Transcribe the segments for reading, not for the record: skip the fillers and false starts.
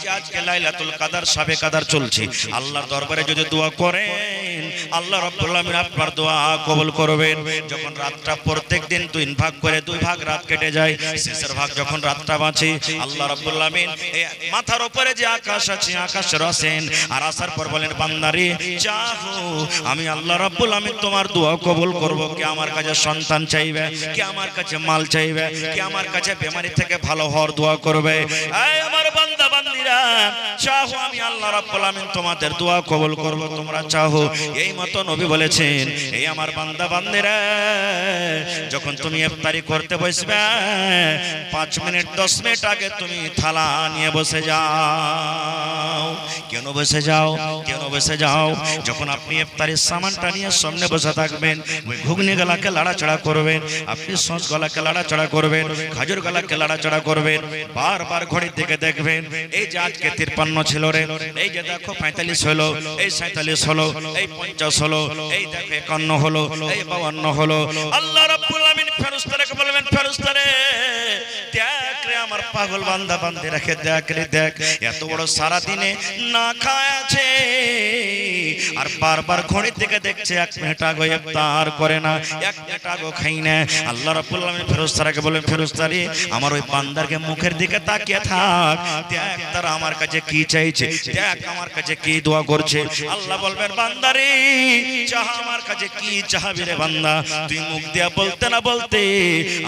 যে আজকে লাইলাতুল কদর শবে কদর চলছে, আল্লাহর দরবারে যদি দোয়া করেন আল্লাহ রাব্বুল আলামিন আপনার দোয়া কবুল করবেন। যখন রাতটা প্রত্যেকদিন 3 ভাগ করে 2 ভাগ রাত কেটে যায়, শেষের ভাগ যখন রাতটা বাঁচে, আল্লাহ রাব্বুল আলামিন মাথার উপরে যে আকাশ আছে আকাশের আসেন আর আসার পর বলেন বান্দারে চাও আমি আল্লাহ রাব্বুল আলামিন তোমার দোয়া কবুল করব। কে আমার কাছে সন্তান চাইবে, কে আমার কাছে মাল চাইবে, কে আমার কাছে বেমারি থেকে ভালো হওয়ার দোয়া করবে, এই আমার বান্দা বান্দিরা চাও আমি আল্লাহ রাব্বুল আলামিন তোমাদের দোয়া কবুল করব, তোমরা চাও। এই মতো নবী বলেছেন এই আমার বান্দা বান্দিরা যখন তুমি ইফতারি করতে বসবে 5 মিনিট 10 মিনিট আগে তুমি থালা নিয়ে বসে যাও। কেন বসে যাও, কেন বসে যাও? যখন আপনি ইফতারির সামানটা নিয়ে সামনে বসে থাকবেন, ওই ঘুগনি গলাকে লাড়াচাড়া করবেন, আপনি সস গলাকে লাড়াচাড়া করবেন, খাজুর গলাকে লাড়াচাড়া করবেন, বারবার ঘড়ির দিকে দেখবেন এই যে আজকে 53 ছিল রে, এই যে দেখো 45 হলো, এই 47 হলো, এই 50 হলো, এই দেখো 51 হলো, এই 52 হলো। আল্লাহ রাব্বুল আলামিন ফেরেশতাকে বলবেন ফেরেশতারে দেখ রে আমার পাগল বান্দা বান্দিরাকে দেখ রে দেখ, এত বড় সারা দিনে না খায় আছে আর বারবার ঘড়ির দিকে দেখছে 1 মিনিট আগে ইফতার করে না, 1 মিনিট আগে খাই না। আল্লাহ রাব্বুল আলামিন ফেরেশতাকে বলেন ফেরেশতারে আমার ওই বান্দারকে মুখের দিকে তাকিয়ে থাক, দেখ তারা আমার কাছে কি চাইছে, দেখ আমার কাছে কি দোয়া করছে। আল্লাহ বলবেন বান্দারে চাহ আমার কাছে কি চাইবে রে বান্দা, তুই মুখ দিয়ে বলতে না বলতে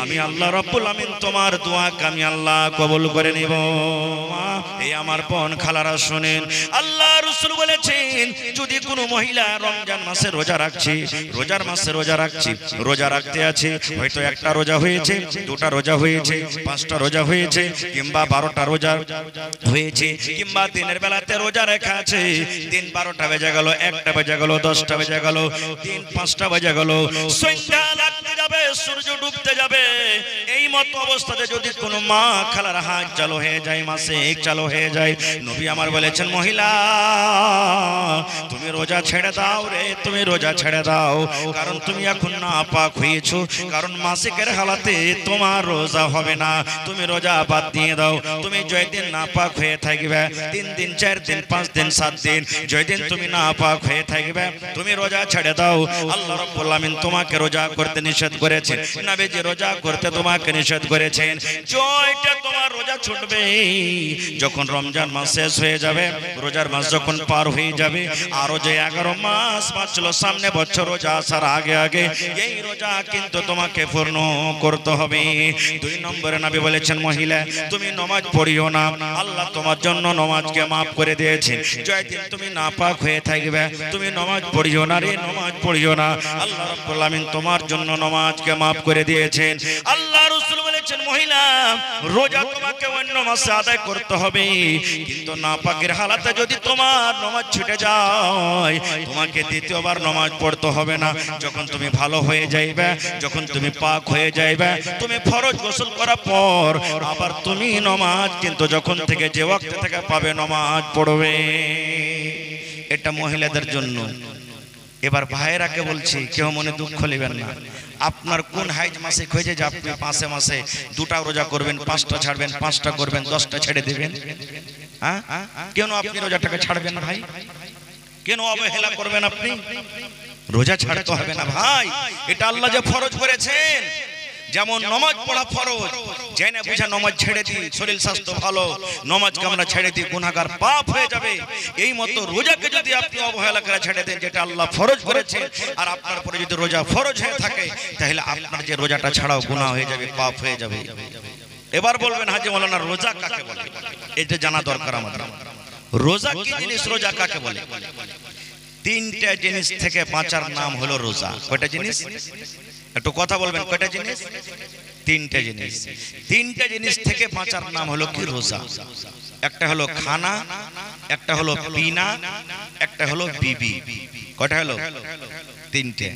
আমি আল্লাহ রাব্বুল আলামিন তোমার দোয়াকে আমি আল্লাহ কবুল করে নিব। এই আমার বোন খালারা শুনেন, আল্লাহ রাসূল বলেছেন যদি কোনো মহিলা রমজান মাসে রোজা রাখছে, রোজার মাসে রোজা রাখছে, রোজা রাখতে আছে, হয়তো একটা রোজা হয়েছে, দুটা রোজা হয়েছে, 5টা রোজা হয়েছে, কিংবা 12টা রোজা হয়েছে, কিংবা দিনের বেলাতে রোজা রাখা আছে, দিন 12টা বেজে গেল, 1টা বেজে গেল, 10টা বেজে গেল, 5টা বেজে গেল, সন্ধ্যা লাগতে যাবে, সূর্য ডুবতে যাবে, এই মতো অবস্থাতে যদি কোনো মা খালার হাত চালু হয়ে যায়, মাসে এক চালু হয়ে যায়, নবী আমার বলেছেন মহিলা তুমি রোজা ছেড়ে দাও রে, তুমি রোজা ছেড়ে দাও, কারণ তুমি এখন নাপাক হয়েছো, কারণ মাসিকের হালাতে তোমার রোজা হবে না, তুমি রোজা বাদ দিয়ে দাও। তুমি যেদিন নাপাক হয়ে থাকবে 3 দিন 4 দিন 5 দিন 7 দিন যেদিন তুমি নাপাক হয়ে থাকবে তুমি রোজা ছেড়ে দাও। আল্লাহ রাব্বুল আলামিন তোমাকে রোজা করতে নিষেধ করেছেন, নবীজি রোজা করতে তোমাকে নিষেধ করেছেন। জয়টা তোমার রোজা ছুটবে যখন রমজান মাস শেষ হয়ে যাবে, রোজার মাস যখন পার হয়ে যাবে, আরো যে 11 মাস বাঁচলো সামনে বছর রোজা আসার আগে আগে এই রোজা কিন্তু তোমাকে পূর্ণ করতে হবে। 2 নম্বরে নবী বলেছেন মহিলা তুমি নামাজ পড়িও না, আল্লাহ তোমার জন্য নামাজকে maaf করে দিয়েছেন। যেদিন তুমি নাপাক হয়ে থাকবে তুমি নামাজ পড়িও না রে, নামাজ পড়িও না, আল্লাহ রাব্বুল আলামিন তোমার জন্য নামাজকে maaf করে দিয়েছেন। আল্লাহ রাসূল বলেছেন মহিলা রোজা তোমাকে অন্য মাসে আদায় করতে হবে, কিন্তু নাপাকের হালাতে যদি তোমার নামাজ ছুটে যায় তোমাকে দ্বিতীয়বার নামাজ পড়তে হবে না। যখন তুমি ভালো হয়ে যাইবে, যখন তুমি পাক হয়ে যাইবে, তুমি ফরজ গোসল করার পর আবার তুমি নামাজ কিন্তু যখন থেকে যে ওয়াক্ত থেকে পাবে নামাজ পড়বে। এটা মহিলাদের জন্য। এবার ভাইয়েরাকে বলছি কেউ মনে দুঃখ নেবেন না, আপনার কোন হাইজ মাসে হয়েছে যে আপনি 5 মাসে 2টা রোজা করবেন, 5টা ছাড়বেন, 5টা করবেন, 10টা ছেড়ে দিবেন? হ্যাঁ, কেন আপনি রোজাটাকে ছাড়বেন ভাই? কেন অবহেলা করবেন আপনি? রোজা ছাড়তে হবে না ভাই, এটা আল্লাহ যে ফরজ করেছেন। যেমন নামাজ পড়া ফরজ, জেনে বুঝে নামাজ ছেড়ে দিই শরীর স্বাস্থ্য ভালো, নামাজকে আমরা ছেড়ে দিই গুনাহগার পাপ হয়ে যাবে। এই মতো রোজাকে যদি আপনি অবহেলা করে ছেড়ে দেন যেটা আল্লাহ ফরজ করেছেন, আর আপনার পরে যদি রোজা ফরজ হয়ে থাকে তাহলে আপনার যে রোজাটা ছাড়াও গুনাহ হয়ে যাবে, পাপ হয়ে যাবে। এবার বলবেন হাজী মাওলানা রোজা কাকে বলে? এটা জানা দরকার আমাদের। রোজা কি জিনিস, রোজা কাকে বলে? 3টা জিনিস থেকে বাঁচার নাম হলো রোজা। কয়টা জিনিস? একটু কথা বলবেন, কয়টা জিনিস? 3টা জিনিস। 3টা জিনিস থেকে বাঁচার নাম হলো কি? রোজা। একটা হলো খানা, একটা হলো পিনা, একটা হলো বিবি। কয়টা হলো? 3টে।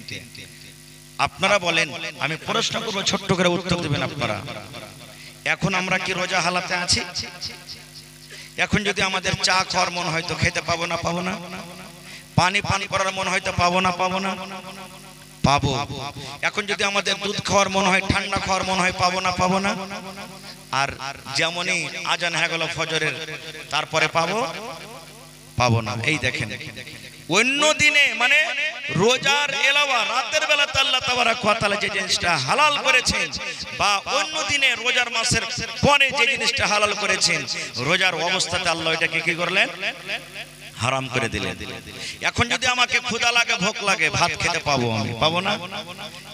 আপনারা বলেন, আমি প্রশ্ন করব, ছোট্ট করে উত্তর দেবেন আপনারা। এখন আমরা কি রোজা হালাতে আছি? এখন যদি আমাদের চা খাওয়ার মন হয়তো খেতে পাবো না, পাবো না? পানি পান করার মন হয়তো পাবো না, পাবো না? পাবো। এখন যদি আমাদের দুধ খাওয়ার মন হয়, ঠান্ডা খাওয়ার মন হয়, পাবো না? পাবো না? আর যেমনই আজান হয়ে গেল ফজরের, তারপরে পাবো? পাবো না। এই দেখেন, অন্য দিনে মানে রোজার এলাওয়া রাতের বেলা আল্লাহ তাবারক ওয়া তাআলা যে জিনিসটা হালাল করেছেন, বা অন্য দিনে রোজার মাসের পরে যে জিনিসটা হালাল করেছেন, রোজার অবস্থাতে আল্লাহ এটাকে কি করলেন? হারাম করে দিলেন। এখন যদি আমাকে ক্ষুধা লাগে, ভোক লাগে, ভাত খেতে পাবো, আমি পাবো না?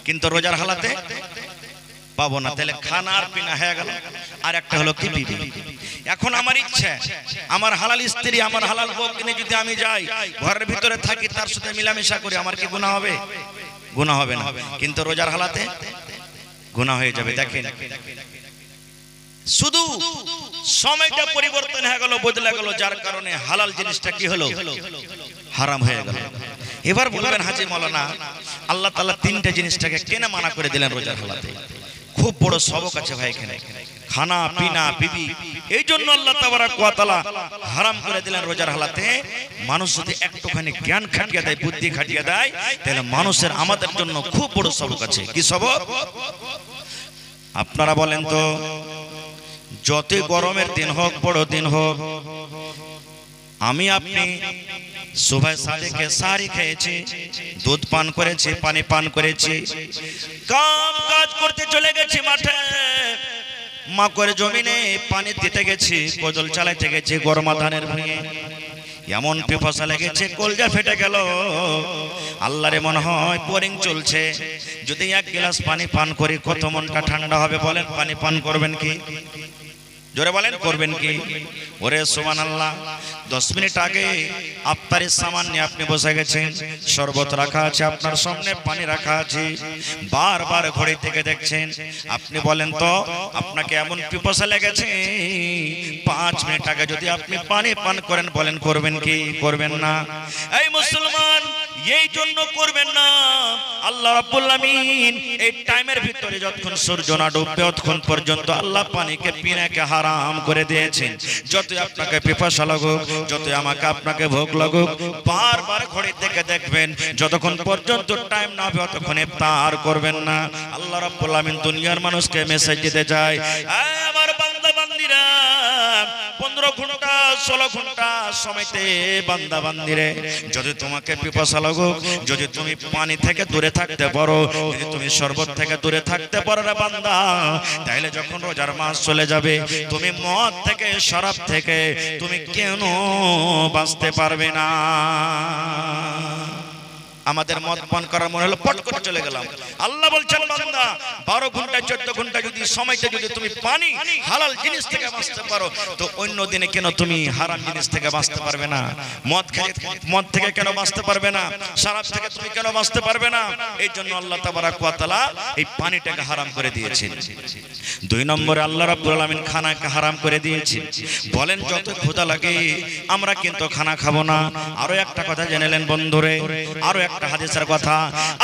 কিন্তু রোজার হালাতে পাবো না। তাহলে খানা আর পিনা হয়ে গেল। আর একটা হলো কি বিবি। এখন আমার ইচ্ছা, আমার হালাল স্ত্রী, আমার হালাল বউ কিনে যদি আমি যাই, ঘরের ভিতরে থাকি, তার সাথে মিলামেশা করি, আমার কি গুনাহ হবে? গুনাহ হবে না। কিন্তু রোজার হালাতে গুনাহ হয়ে যাবে। দেখেন, শুধু সময়টা পরিবর্তন হয়ে গেল, বদলে গেল, যার কারণে হালাল জিনিসটা কি হলো? হারাম হয়ে গেল। এবার বলবেন হাজী মাওলানা, আল্লাহ তাআলা তিনটা জিনিসটাকে কেন মানা করে দিলেন রোজার হালাতে? খুব বড় সবক আছে ভাই এখানে। খানা পিনা বিবি, এই জন্য আল্লাহ তাবারক ওয়া তাআলা হারাম করে দিলেন রোজার হালাতে। মানুষ যদি একটুখানি জ্ঞান খাটিয়ে দেয়, বুদ্ধি খাটিয়ে দেয়, তাহলে মানুষের আমাদের জন্য খুব বড় সবক আছে। কি সবক? আপনারা বলেন তো, যতই গরমের দিন হোক, বড় দিন হোক, আমি আপনি সুবহ সাদেকে সারি খেয়েছি, দুধ পান করেছি, পানি পান করেছি, কাম কাজ করতে চলে গেছি মাঠে, মা করে জমিনে পানি দিতে গেছি, কোদল চালাতে গেছি গরমা ধানের ভুঁইয়ে, এমন পিপাসা লেগেছে, কলজা ফেটে গেল। আল্লাহরে মনে হয় বোরিং চলছে, যদি এক গ্লাস পানি পান করি কত মনটা ঠান্ডা হবে? বলেন, পানি পান করবেন কি? জোরে বলেন, করবেন কি? ওরে সুবহানাল্লাহ, 10 মিনিট আগে আফতারের সামান নিয়ে আপনি বসে গেছেন, শরবত রাখা আছে আপনার সামনে, পানি রাখা আছে, বারবার ঘড়ি থেকে দেখছেন। আপনি বলেন তো, আপনাকে এমন পিপাসা লেগেছে, 5 মিনিট আগে যদি আপনি পানি পান করেন, বলেন করবেন কি? করবেন না। এই মুসলমান, এই জন্য করবেন না। আল্লাহ রাব্বুল আমিন এই টাইমের ভিতরে যতক্ষণ সূর্য না ডুববে ততক্ষণ পর্যন্ত আল্লাহ পানিকে পিনাকে হারাম করে দিয়েছেন। যতই আপনাকে পিপাসা লাগুক, যতই আমাকে আপনাকে ভোগ লাগুক, বারবার ঘড়ি থেকে দেখবেন, যতক্ষণ পর্যন্ত টাইম না হবে ততক্ষণ ইফতার করবেন না। আল্লাহ রাব্বুল আমিন দুনিয়ার মানুষকে মেসেজ দিতে চায়, আমার বান্দা বান্দিরা, 15 ঘন্টা 16 ঘন্টা সময়তে বান্দা বান্দিরে, যদি তোমাকে পিপাসা লাগুক, যদি তুমি পানি থেকে দূরে থাকতে পারো, যদি তুমি শরবত থেকে দূরে থাকতে পারো রে বান্দা, তাহলে যখন রোজার মাস চলে যাবে, তুমি মদ থেকে, শরাব থেকে তুমি কেন বাঁচতে পারবে না? আমাদের মদ পান করার মনে হলো, পট করে চলে গেলাম। আল্লাহ বলছেন, বান্দা 12 ঘন্টা 14 ঘন্টা যদি সময়তে যদি তুমি পানি হালাল জিনিস থেকে বাঁচতে পারো, তো অন্য দিনে কেন তুমি হারাম জিনিস থেকে বাঁচতে পারবে না? মদ থেকে কেন বাঁচতে পারবে না? শরাব থেকে তুমি কেন বাঁচতে পারবে না? এই জন্য আল্লাহ তাবারক ওয়া তাআলা এই পানিটাকে হারাম করে দিয়েছেন। 2 নম্বরে আল্লাহ রাব্বুল আলামিন খানাকে হারাম করে দিয়েছেন। বলেন, যত ক্ষুধা লাগে আমরা কিন্তু খানা খাবো না। আরো একটা কথা জেনেলেন বন্ধুরে, আরো একটা হাদিসের কথা,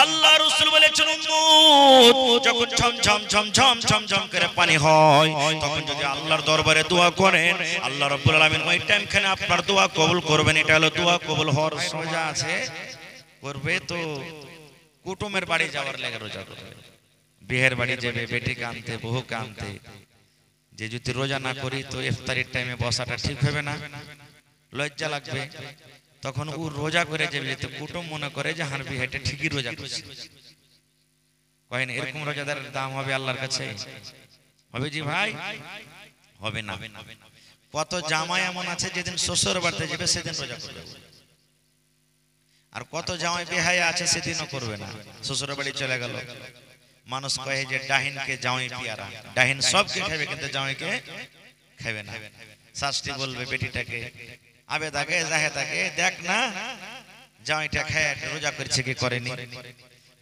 আল্লাহ রাসূল বলেছেন, উম্মত যখন ঝমঝম ঝমঝম ঝমঝম করে পানি হয়, তখন যদি আল্লাহর দরবারে দোয়া করেন, আল্লাহ রাব্বুল আলামিন ওই টাইমখানে আপনার দোয়া কবুল করবেন। এটা হলো দোয়া কবুল হওয়ার সোজা আছে। করবে তো কুটুমের বাড়ি যাওয়ার লেগে রোজা করবে, বিয়ের বাড়ি যাবে, বেটিকে আনতে, বহুকে আনতে, যে যদি রোজা না করি তো ইফতারির টাইমে বসাটা ঠিক হবে না, লজ্জা লাগবে। তখন ও রোজা করে যাবে, তো কুটুম মনে করে যে হার বিয়েটা ঠিকই রোজা করছে। কয়েন এরকম রোজাদারের দাম হবে আল্লাহর কাছে? হবে জি ভাই? হবে না। কত জামাই এমন আছে যেদিন শ্বশুর বাড়িতে যাবে সেদিন রোজা করবে, আর কত জামাই বেহায়া আছে সেদিনও করবে না। শ্বশুর বাড়ি চলে গেল, মানুষ কয়ে যে ডাহিনকে জামাই পিয়ারা, ডাহিন সবকে খাবে কিন্তু জামাইকে খাবে না। শাস্তি বলবে বেটিটাকে, আবে তাকে জাহে তাকে দেখ না, জামাইটা খায় রোজা করেছে কি করেনি।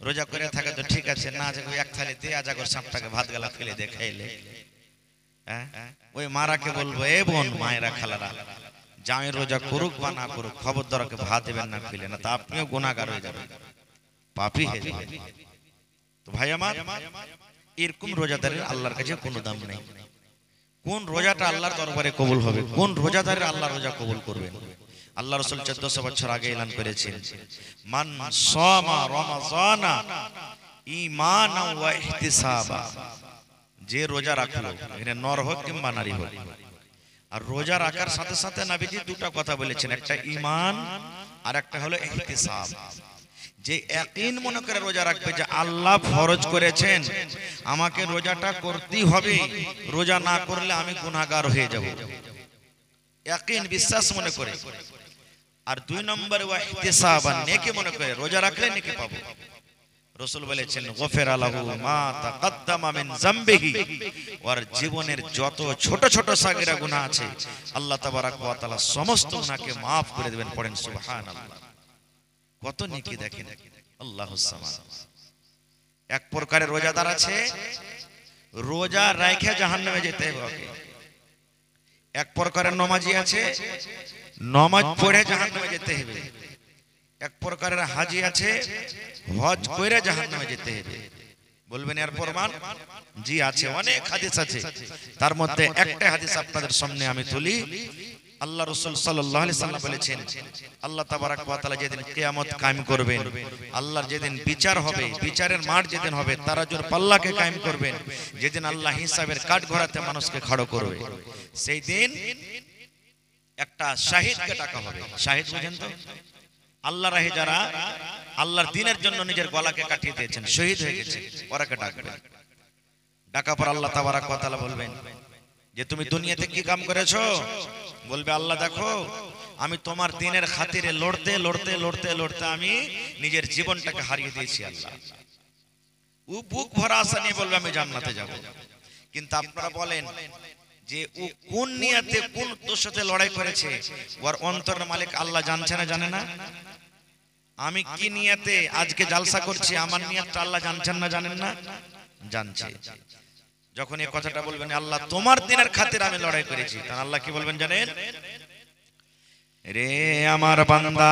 রোজা করে থাকে তো ঠিক আছে, না যে এক থালি দিয়ে আজাগর সাপটাকে ভাত গালা ফেলে দিয়ে খাইলে, ওই মারাকে বলবো, এ বোন মায়েরা খালারা, জামাই রোজা করুক বা না করুক, খবরদার ওকে ভাত দেবেন না, ফেলে না, তা আপনিও গুনাহগার হয়ে যাবেন, পাপী হয়ে যাবেন। তো ভাই আমার, এরকম রোজাদারের আল্লাহর কাছে কোনো দাম নেই। কোন রোজাটা আল্লাহর দরবারে কবুল হবে, কোন রোজাদারের আল্লাহ রোজা কবুল করবেন? আল্লাহ রাসূল 1400 বছর আগে এলান করেছেন, মান সামা রমাযানা ঈমানান ওয়া ইহতিসাবা, যে রোজা রাখলো, এখানে নর হোক কিংবা নারী হোক। আর রোজা রাখার সাথে সাথে নবীজি দুটো কথা বলেছেন, একটা ঈমান আর একটা হলো ইহতিসাব। যে ইয়াকিন মনে করে রোজা রাখবে যে আল্লাহ ফরজ করেছেন, আমাকে রোজাটা করতেই হবে, রোজা না করলে আমি গুনাহগার হয়ে যাব, ইয়াকিন বিশ্বাস মনে করে। আর দুই নম্বরে ওয়া ইহতিসাব, নেকি মনে করে রোজা রাখলে নেকি পাবো। রাসূল বলেছেন গফিরা লাহু মা তাকাদ্দামা মিন যামবিহি, ওর জীবনের যত ছোট ছোট সাগীরা গুনাহ আছে আল্লাহ তাবারাক ওয়া তাআলা সমস্ত গুনাহকে maaf করে দিবেন। পড়েন সুবহানাল্লাহ। কত নেকি দেখেন, আল্লাহুস সামাদ। এক প্রকারের রোজাদার আছে, রোজা রাখে জাহান্নামে যেতে হবে। এক প্রকারের নামাজি আছে, নামাজ পড়ে জাহান্নামে যেতে হবে। এক প্রকারের হাজী আছে, হজ করে জাহান্নামে যেতে হবে। বলবেন এর প্রমাণ? জি আছে, অনেক হাদিস আছে। তার মধ্যে একটা হাদিস আপনাদের সামনে আমি তুলি। আল্লাহ রাসূল সাল্লাল্লাহু আলাইহি সাল্লাম বলেছেন, আল্লাহ তাবারাক ওয়া তাআলা যেদিন কিয়ামত কায়েম করবেন, আল্লাহর যেদিন বিচার হবে, বিচারের মাঠ যেদিন হবে, তারাজুর পাল্লাকে কায়েম করবেন, যেদিন আল্লাহ হিসাবের কাঠগড়াতে মানুষকে খাড়ো করবে, সেই দিন একটা শাহিদকে ডাকা হবে। শাহিদ বুঝেন তো? আল্লাহ রাহে যারা আল্লাহর দ্বীনের জন্য নিজের গলাকে কাটিয়ে দিয়েছেন, শহীদ হয়ে গেছে, ওরাকে ডাকবেন। ডাকা পর আল্লাহ তাবারাক ওয়া তাআলা বলবেন যে তুমি দুনিয়াতে কি কাম করেছো? বলবে আল্লাহ দেখো, আমি তোমার দ্বীনের খাতিরে লড়তে লড়তে লড়তে লড়তে আমি নিজের জীবনটাকে হারিয়ে দিয়েছি আল্লাহ। ও বুক ভরা আশা নিয়ে বলবে আমি জান্নাতে যাব। কিন্তু আপনারা বলেন যে ও কোন নিয়তে কোন উদ্দেশ্যে লড়াই করেছে, ওর অন্তরের মালিক আল্লাহ জানছে না, জানে না? আমি কি নিয়তে আজকে জালসা করছি, আমার নিয়তটা আল্লাহ জানছেন না, জানেন না? জানছে। যখন এই কথাটা বলবেন আল্লাহ তোমার দ্বীনের খাতিরে আমি লড়াই করেছি, তখন আল্লাহ কি বলবেন জানেন? রে আমার বান্দা,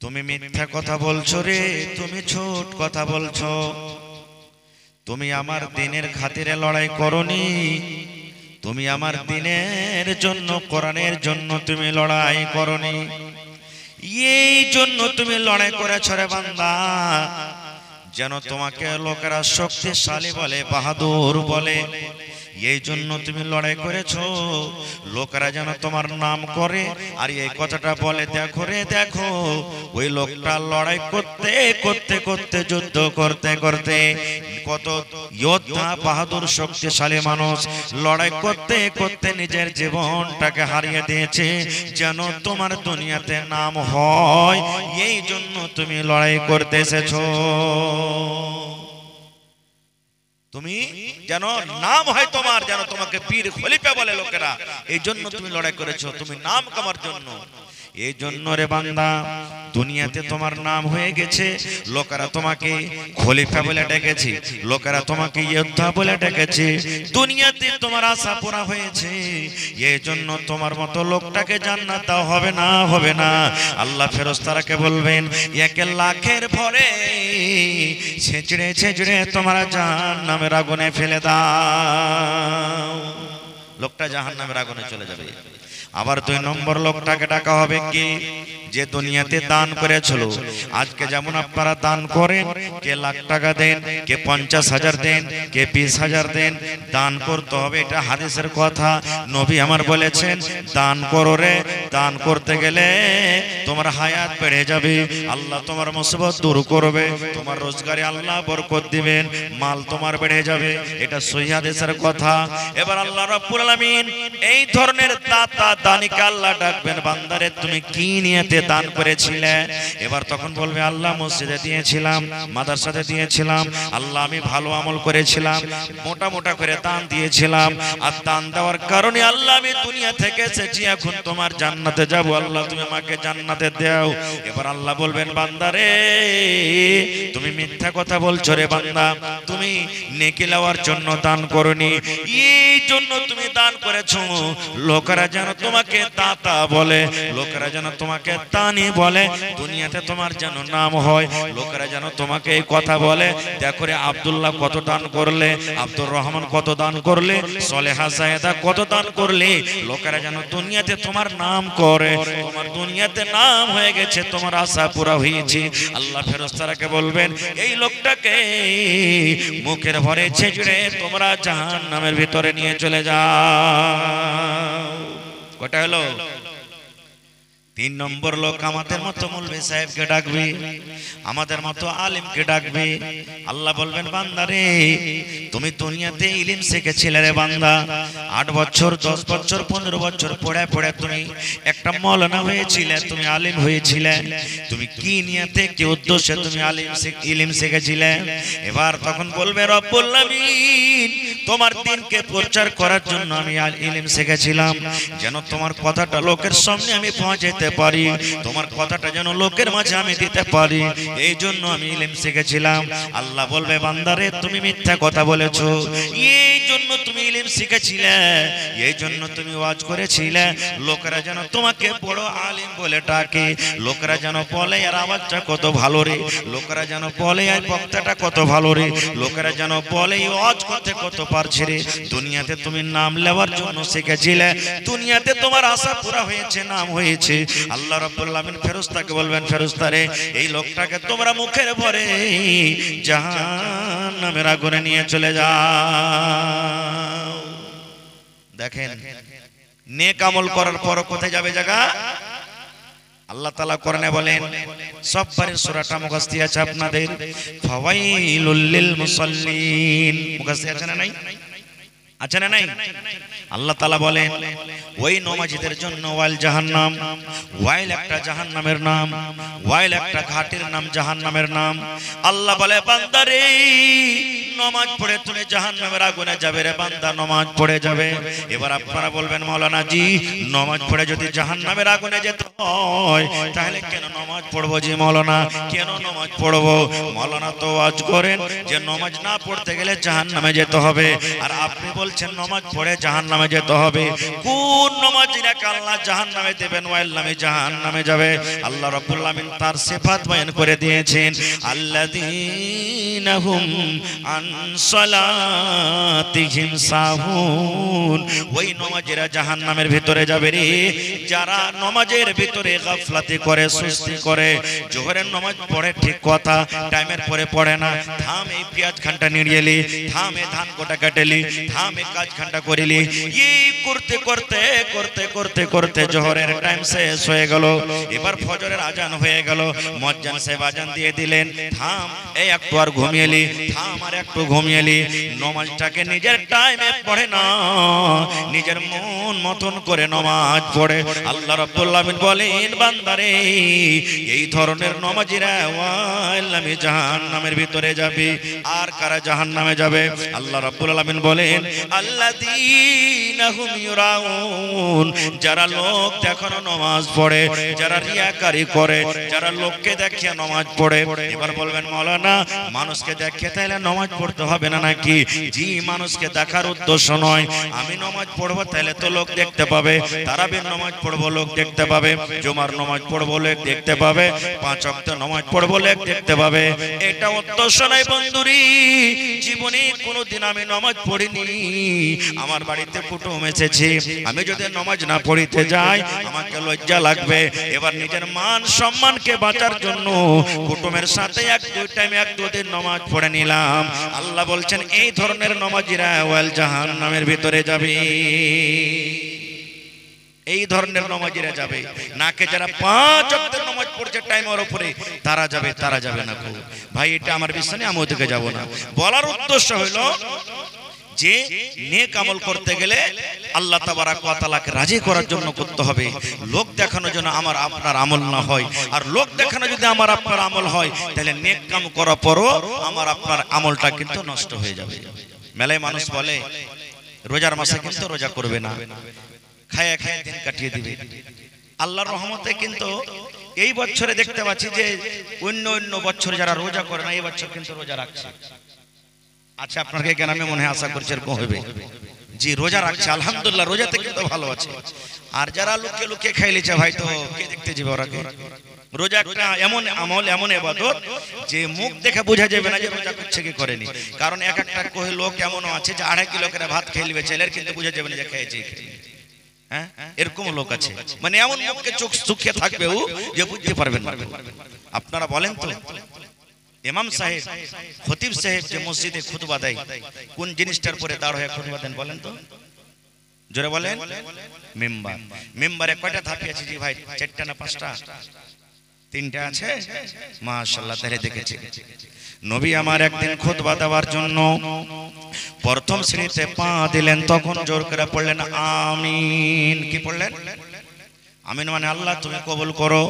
তুমি মিথ্যা কথা বলছো রে, তুমি ঝুট কথা বলছো। তুমি আমার দ্বীনের খাতিরে লড়াই করনি, তুমি আমার দ্বীনের জন্য, কোরআনের জন্য তুমি লড়াই করনি। এই জন্য তুমি লড়াই করেছো রে বান্দা, যেন তোমাকে লোকেরা শক্তিশালী বলে, বাহাদুর বলে। এই জন্য তুমি লড়াই করেছো, লোকেরা যেন তোমার নাম করে আর এই কথাটা বলে, দেখো রে দেখো, ওই লোকটা লড়াই করতে করতে করতে, যুদ্ধ করতে করতে, কত যোদ্ধা বাহাদুর শক্তিশালী মানুষ লড়াই করতে করতে নিজের জীবনটাকে হারিয়ে দিয়েছে, যেন তোমার দুনিয়াতে নাম হয়। এই জন্য তুমি লড়াই করতে এসেছো, তুমি যেন নাম হয় তোমার, যেন তোমাকে পীর খলিফা বলে লোকেরা। এই জন্য তুমি লড়াই করেছো, তুমি নাম কামার জন্য। এই জন্য রে বান্দা, দুনিয়াতে তোমার নাম হয়ে গেছে, লোকেরা তোমাকে খলিফা বলে ডেকেছে, লোকেরা তোমাকে যোদ্ধা বলে ডেকেছে, দুনিয়াতে তোমার আশা পুরা হয়েছে। এই জন্য তোমার মতো লোকটাকে জান্নাত দাও, হবে না, হবে না। আল্লাহ ফেরেশতাকে বলবেন, একে লাখের ভরে ছেঁচড়ে ছেঁচড়ে তোমার জাহান্নামের আগুনে ফেলে দাও। লোকটা জাহান্নামের আগুনে চলে যাবে। আবার দুই নম্বর লোকটাকে ডাকা হবে কি, যে দুনিয়াতে দান করেছিল। আজকে যেমন আপনারা দান করেন, কে লাখ টাকা দেন, কে 50,000 দেন, কে 20,000 দেন, দান করতে হবে, এটা হাদিসের কথা। নবী আমার বলেছেন, দান করো রে, দান করতে গেলে তোমার হায়াত বেড়ে যাবে, আল্লাহ তোমার মুসিবত দূর করবে, তোমার রোজগারে আল্লাহ বরকত দিবেন, মাল তোমার বেড়ে যাবে, এটা সহিহ হাদিসের কথা। এবার আল্লাহ রাব্বুল আলামিন এই ধরনের দাতা দানিকে আল্লাহ ডাকবেন, বান্দারে তুমি কি নিয়তে দান করেছিলে? এবার তখন বলবে, আল্লাহ মসজিদে দিয়েছিলাম, মাদ্রাসাতে দিয়েছিলাম, আল্লাহ আমি ভালো আমল করেছিলাম, মোটা মোটা করে দান দিয়েছিলাম, আর দান দেওয়ার কারণে আল্লাহ আমি দুনিয়া থেকে এসেছি, এখন তোমার জান্নাতে যাব, আল্লাহ তুমি আমাকে জান্নাতে দাও। এবার আল্লাহ বলবেন, বান্দারে তুমি মিথ্যা কথা বলছো রে বান্দা, তুমি নেকি লওয়ার জন্য দান করনি, এই জন্য তুমি দান করেছো লোকেরা যেন তোমাকে দাতা বলে, লোকেরা যেন তোমাকে দানি বলে, দুনিয়াতে তোমার যেন নাম হয়, লোকেরা যেন তোমাকে এই কথা বলে দেখো রে আব্দুল্লাহ কত দান করলে, আব্দুর রহমান কত দান করলে, সলেহা সায়েদা কত দান করলে, লোকেরা যেন দুনিয়াতে তোমার নাম করে, তোমার দুনিয়াতে নাম হয়ে গেছে, তোমার আশা পুরা হয়েছে। আল্লাহ ফেরেশতাকে বলবেন এই লোকটাকে মুখের ভরে ছেঁচড়ে তোমরা জাহান্নামের ভিতরে নিয়ে চলে যাও। কটা হলো? 3 নম্বর লোক আমাদের মতো মৌলভী সাহেবকে ডাকবে, আমাদের মতো আলেমকে ডাকবে। আল্লাহ বলবেন বান্দা রে তুমি দুনিয়াতে ইলম শিখেছিলে রে বান্দা, 8 বছর 10 বছর 15 বছর পড়ে পড়ে তুমি একটা মাওলানা হয়েছিলে, তুমি আলেম হয়েছিলে, তুমি কি নিয়তে কি উদ্দেশ্যে তুমি ইলম শিখেছিলে? এবার তখন বলবে রব্বুল আমিন তোমার দ্বীনকে প্রচার করার জন্য আমি ইলম শিখেছিলাম, যেন তোমার কথাটা লোকের সামনে আমি পৌঁছাতে পারি, তোমার কথাটা যেন লোকের মাঝে আমি দিতে পারি, এই জন্য আমি ইলম শিখেছিলাম। আল্লাহ বলবে বান্দারে তুমি মিথ্যা কথা বলেছো, এই জন্য তুমি ইলম শিখেছিলে, এই জন্য তুমি ওয়াজ করেছিলে, লোকেরা যেন তোমাকে বড় আলেম বলে ডাকে, লোকেরা যেন বলে এর আওয়াজটা কত ভালো রে, লোকেরা যেন বলে এই বক্তাটা কত ভালো রে, লোকেরা যেন বলে এই ওয়াজ করতে কত পারছে রে। দুনিয়াতে তুমি নাম নেওয়ার জন্য শিখেছিলে, দুনিয়াতে তোমার আশা পুরা হয়েছে, নাম হয়েছে। আল্লাহ রাব্বুল আলামিন ফেরেশতাকে বলবেন ফেরেশতা রে এই লোকটাকে তোমরা মুখের ভরে জাহান্নামের আগুনে নিয়ে চলে যাও। দেখেন নেক আমল করার পর কোথায় যাবে জায়গা? আল্লাহ তাআলা কোরআনে বলেন, সফফারের সূরাটা মুখস্থ আছে আপনাদের, ফাওয়াইলুল লিল মুসাল্লিন, মুখস্থ আছে না নাই? আছে না নাই? আল্লাহ তাআলা বলেন ওই নমাজীদের জন্য ওয়াইল জাহান্নাম, ওয়াইল একটা জাহান্নামের নাম, ওয়াইল একটা ঘাটের নাম, জাহান্নামের নাম। আল্লাহ বলে বান্দারে নামাজ পড়ে তুমি জাহান্নামের আগুনে যাবে রে বান্দা, নামাজ পড়ে যাবে। এবার আপনারা বলবেন মাওলানা জি নামাজ পড়ে যদি জাহান্নামের আগুনে যেতে হয় তাহলে কেন নামাজ পড়বো জি মাওলানা, কেন নামাজ পড়বো? মাওলানা তো ওয়াজ করেন যে নামাজ না পড়তে গেলে জাহান্নামে যেতে হবে, আর আপনি বলছেন নামাজ পড়ে জাহান্নামে যেতে হবে। কোন নামাজীরাকে আল্লাহ জাহান্নামে দেবেন? ওয়াইল নামে জাহান্নামে যাবে। আল্লাহ রাব্বুল আমিন তার সিফাত বয়ান করে দিয়েছেন, আল্লাযীনা হুম আন সালাতিহিম সাহুন, ওই নামাজীরা জাহান্নামের ভিতরে যাবে রে যারা নামাজের ভিতরে গাফলাতি করে, সুস্তি করে। জোহরের নামাজ পড়ে ঠিক কথা, টাইমের পরে পড়ে না, থাম এই পেঁয়াজ খানটা নিড়িয়েলি, থাম এই ধান কোটা কাটেলি, থাম এই কাজ খানটা করিলি, এই করতে করতে করতে করতে করতে জোহরের টাইম শেষ হয়ে গেল। এবার ফজরের আজান হয়ে গেল, মুয়াজ্জিন সাহেব আজান দিয়ে দিলেন, থাম এই একটু আর ঘুমিয়েলি, থাম আর একটু ঘুমিয়েলি। নামাজটাকে নিজের টাইমে পড়ে না, নিজের মন মতন করে নামাজ পড়ে। আল্লাহ রাব্বুল আমিন বলেন বান্দারে এই ধরনের নামাজীরা ওয়াইল নামে জাহান্নামের ভিতরে যাবে। আর কারা জাহান্নামে যাবে? আল্লাহ রাব্বুল আমিন বলেন আল্লাযীনা হুম ইউরাউন, যারা লোক দেখানো নামাজ পড়ে, যারা রিয়াকারি করে, যারা লোককে দেখিয়ে নামাজ পড়ে। এবার বলবেন মাওলানা মানুষকে দেখিয়ে তাহলে নামাজ পড়তে হবে না নাকি? জি, মানুষকে দেখার উদ্দেশ্য নয়, আমি নামাজ পড়বো তাহলে তো লোক দেখতে পাবে, তারাবির নামাজ পড়বো লোক দেখতে পাবে, জুমার নামাজ পড়বো লোক দেখতে পাবে, 5 ওয়াক্ত নামাজ পড়বো লোক দেখতে পাবে, এটা উদ্দেশ্য নাই বন্ধুরি। জীবনে কোনোদিন আমি নামাজ পড়িনি, আমার বাড়িতে কুটুম এসেছে, আমি যদি নামাজ না পড়িতে যাই আমাকে লজ্জা লাগবে। এবার নিজের মান সম্মানকে বাঁচার জন্য কুটুমের সাথে 1-2 টাইম 1-2 দিন নামাজ পড়ে নিলাম। আল্লাহ বলছেন এই ধরনের নামাজীরা ওয়াল জাহান্নামের ভিতরে যাবে। এই ধরনের নামাজীরা যাবে, নাকে যারা 5 ওয়াক্তের নামাজ পড়ছে টাইমের উপরে তারা যাবে, তারা যাবে না। ভাই এটা আমার বিশ্বাস নেই, আমি ওদিকে যাব না। বলার উদ্দেশ্য হলো যে নেক আমল করতে গেলে আল্লাহ তাবারাক ওয়া তাআলাকে রাজি করার জন্য করতে হবে। লোক দেখানোর জন্য আমার আপনার আমল না হয়, আর লোক দেখানো যদি আমার আপনার আমল হয় তাহলে নেক কাম করার পরও আমার আপনার আমলটা কিন্তু নষ্ট হয়ে যাবে। মেলায় মানুষ বলে রোজার মাসে কিন্তু রোজা করবে না, খায়া খায়া দিন কাটিয়ে দিবে। আল্লাহর রহমতে কিন্তু এই বছরে দেখতে পাচ্ছি যে অন্য অন্য বছর যারা রোজা করে না এই বছর কিন্তু রোজা রাখছে। আচ্ছা আপনাকে কেন আমি মনে হয় আশা করছি এরকম হবে। জি রোজা রাখছে আলহামদুলিল্লাহ, রোজা থেকে তো ভালো আছে। আর যারা লুকিয়ে লুকিয়ে খাই লিছে ভাই, তো কে দেখতে যাবে ওরাকে? রোজা একটা এমন আমল, এমন ইবাদত যে মুখ দেখে বোঝা যাবে না যে রোজা করছে কি করেনি। কারণ এক একটা কই লোক এমনও আছে যে 2.5 কিলো করে ভাত খেয়ে নেবে ছেলের, কিন্তু বোঝা যাবে না যে খেয়েছে। হ্যাঁ, এরকম লোক আছে, মানে এমন মুখকে চোখ শুকিয়ে থাকবে ও যে বুঝতে পারবেন না। আপনারা বলেন তো, ইমাম সাহেব, খতিব সাহেব যে মসজিদে খুতবা দেয়, কোন জিনিসটার পরে দাঁড় হয়ে খুতবা দেন বলেন তো? জোরে বলেন। মিম্বার। মিম্বারে কয়টা ধাপি আছে জি ভাই? 4টা না 5টা? 3টা আছে। মাশাআল্লাহ, তাহলে দেখেছি নবী আমার একদিন খুতবা দেওয়ার জন্য প্রথম শ্রেণীতে পা দিলেন, তখন জোর করে পড়লেন আমিন। কি পড়লেন? আমিন মানে আল্লাহ তুমি কবুল করো।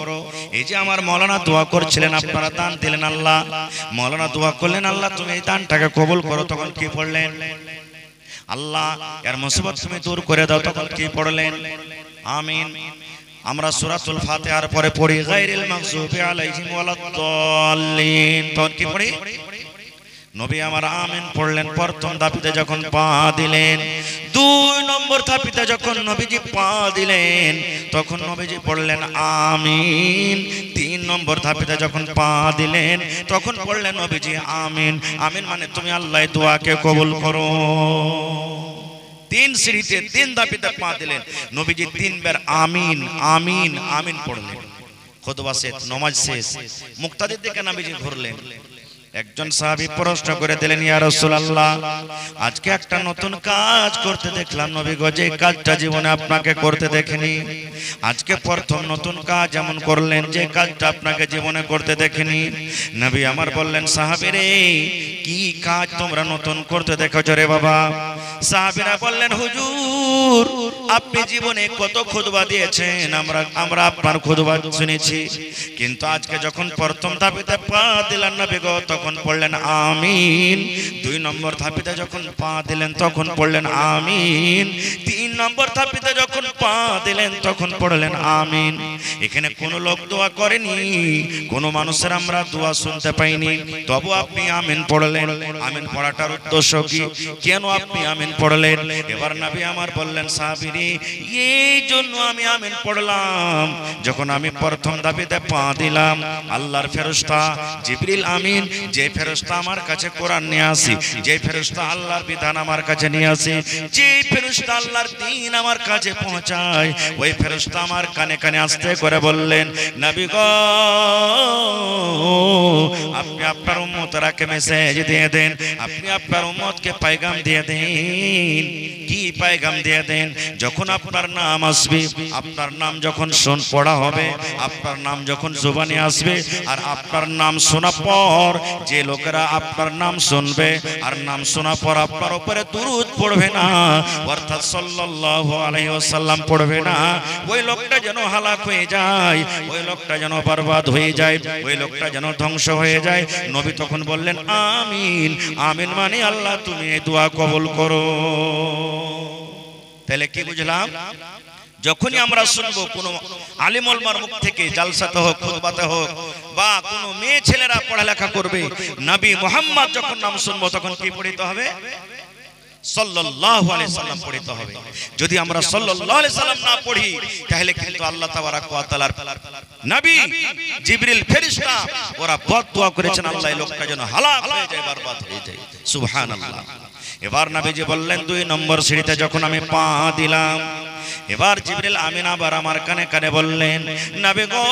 এই যে আমার মাওলানা দোয়া করছিলেন, আপনারা দান দিলেন, আল্লাহ মাওলানা দোয়া করলেন আল্লাহ তুমি এই দানটাকে কবুল করো, তখন কি পড়লেন? আল্লাহ এর মুসিবত তুমি দূর করে দাও, তখন কি পড়লেন? আমিন। আমরা সূরাতুল ফাতিহার পরে পড়ি গায়রিল মাগযুবি আলাইহিম ওয়ালাদ-দাল্লিন, তখন কি পড়ি? নবী আমার আমিন পড়লেন প্রথম ধাপিতে যখন পা দিলেন। 2 নম্বর ধাপিতে যখন নবীজি পা দিলেন, তখন নবীজি পড়লেন আমিন। 3 নম্বর ধাপিতে যখন পা দিলেন, তখন পড়লেন নবীজি আমিন। আমিন মানে তুমি আল্লাহ দোয়াকে কবুল করো। 3 সিঁড়িতে 3 ধাপিতে পা দিলেন নবীজি, 3 বার আমিন আমিন আমিন পড়লেন। খুতবা শেষ, নামাজ শেষ, মুক্তাদির দিকে নবীজি ঘুরলেন। একজন সাহাবী প্রশ্ন করে দিলেন, ইয়া রাসূলুল্লাহ, আজকে একটা নতুন কাজ করতে দেখলাম নবী গো, যে কাজটা জীবনে আপনাকে করতে দেখিনি। আজকে প্রথম নতুন কাজ এমন করলেন যে কাজটা আপনাকে জীবনে করতে দেখিনি। নবী আমার বললেন, সাহাবী রে, কি কাজ তোমরা নতুন করতে দেখেছো রে বাবা? সাহাবীরা বললেন, হুজুর আপনি জীবনে কত খুতবা দিয়েছেন, আমরা আপনার খুতবা শুনেছি, কিন্তু আজকে যখন প্রথম ধাপিতে পা দিলেন নবী গো, তখন পড়লেন আমিন। 2 নম্বর ধাপিতে যখন পা দিলেন, তখন পড়লেন আমিন। 3 নম্বর ধাপিতে যখন পা দিলেন, তখন পড়লেন আমিন। এখানে কোন লোক দোয়া করেনি, কোন মানুষের আমরা দোয়া শুনতে পাইনি, তবু আপনি আমিন পড়লেন। আমিন পড়াটার উদ্দেশ্য কি? কেন আপনি আমিন পড়লেন? এবার নবী আমার বললেন, সাহাবীরে, এই জন্য আমি আমিন পড়লাম, যখন আমি প্রথম ধাপিতে পা দিলাম, আল্লাহর ফেরেশতা জিবরিল আমিন, যে ফেরেশতা আমার কাছে কোরআন নিয়ে আসে, যে ফেরেশতা আল্লাহর বিধান আমার কাছে নিয়ে আসে, যে ফেরেশতা আল্লাহর দ্বীন আমার কাছে পৌঁছায়, ওই ফেরেশতা আমার কানে কানে আস্তে করে বললেন, নবী গো, আপনি আপনার উম্মতকে মেসেজ দিয়ে দেন, আপনি আপনার উম্মতকে পয়গাম দিয়ে দেন। কি পয়গাম দিয়ে দেন? যখন আপনার নাম আসবে, আপনার নাম যখন পড়া হবে, আপনার নাম যখন জবানে আসবে, আর আপনার নাম শোনা পর যে লোকেরা আপনার নাম শুনবে আর নাম শোনা পর আপনার উপরে দুরূদ পড়বে না, অর্থাৎ সাল্লাল্লাহু আলাইহি ওয়াসাল্লাম পড়বে না, ওই লোকটা যেন হালাক হয়ে যায়, ওই লোকটা যেন বরবাদ হয়ে যায়, ওই লোকটা যেন ধ্বংস হয়ে যায়। নবী তখন বললেন আমিন। আমিন মানে আল্লাহ তুমি এই দোয়া কবুল করো। তাহলে কি বুঝলাম? যখনই আমরা শুনবো কোন আলেম ওলামার মুখ থেকে, জালসাতে হোক, খুতবাতে হোক, বা কোন মেয়ে ছেলেরা পড়ালেখা করবে, নবী মুহাম্মদ যখন নাম শুনবো, তখন কি পড়তে হবে? সাল্লাল্লাহু আলাইহি সাল্লাম পড়তে হবে। যদি আমরা সাল্লাল্লাহু আলাইহি সাল্লাম না পড়ি, তাহলে কিন্তু আল্লাহ তাবারাক ওয়া তাআলার নবী জিবরিল ফেরেশতা ওরা বদদুয়া করেছেন, আল্লাহ এই লোকটা যেন হালাক হয়ে যায়, বরবাদ হয়ে যায়। সুবহানাল্লাহ। এবার নবীজি বললেন, 2 নম্বর সিঁড়িতে যখন আমি পা দিলাম, এবার জিবরিল আমিন আবার আমার কানে কানে বললেন, নবী গো,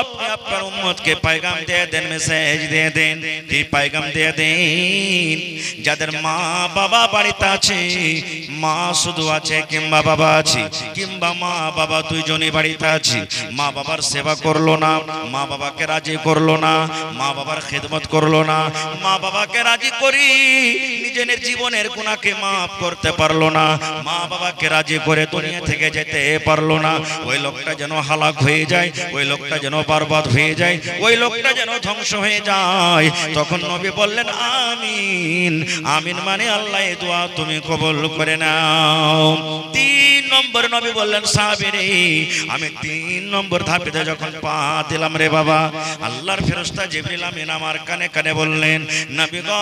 আপনি আপনার উম্মতকে পয়গাম দিয়ে দেন, মেসেজ দিয়ে দেন। কি পয়গাম দিয়ে দেন? যাদের মা বাবা বাড়িতে আছে, মা শুধু আছে কিংবা বাবা আছে, কিংবা মা বাবা দুইজনই বাড়িতে আছে, মা বাবার সেবা করলো না, মা বাবাকে রাজি করলো না, মা বাবার খেদমত করলো না, মা বাবাকে রাজি করি নিজের জীবনের গুনাহকে মাফ করতে পারলো না, মা বাবাকে রাজি করে দুনিয়া থেকে যেতে পারলো না, ওই লোকটা যেন হালাক হয়ে যায়, ওই লোকটা যেন বরবাদ হয়ে যায়, ওই লোকটা যেন ধ্বংস হয়ে যায়। তখন নবী বললেন আমিন। আমিন মানে আল্লাহ এই দোয়া তুমি কবুল করে নাও। 3 নম্বর নবী বললেন সাহাবীরে আমি 3 নম্বর ধাপেতে যখন পা দিলাম রে বাবা, আল্লাহর ফেরেশতা জিবরিল আমিন আমার কানে কানে বললেন নবী গো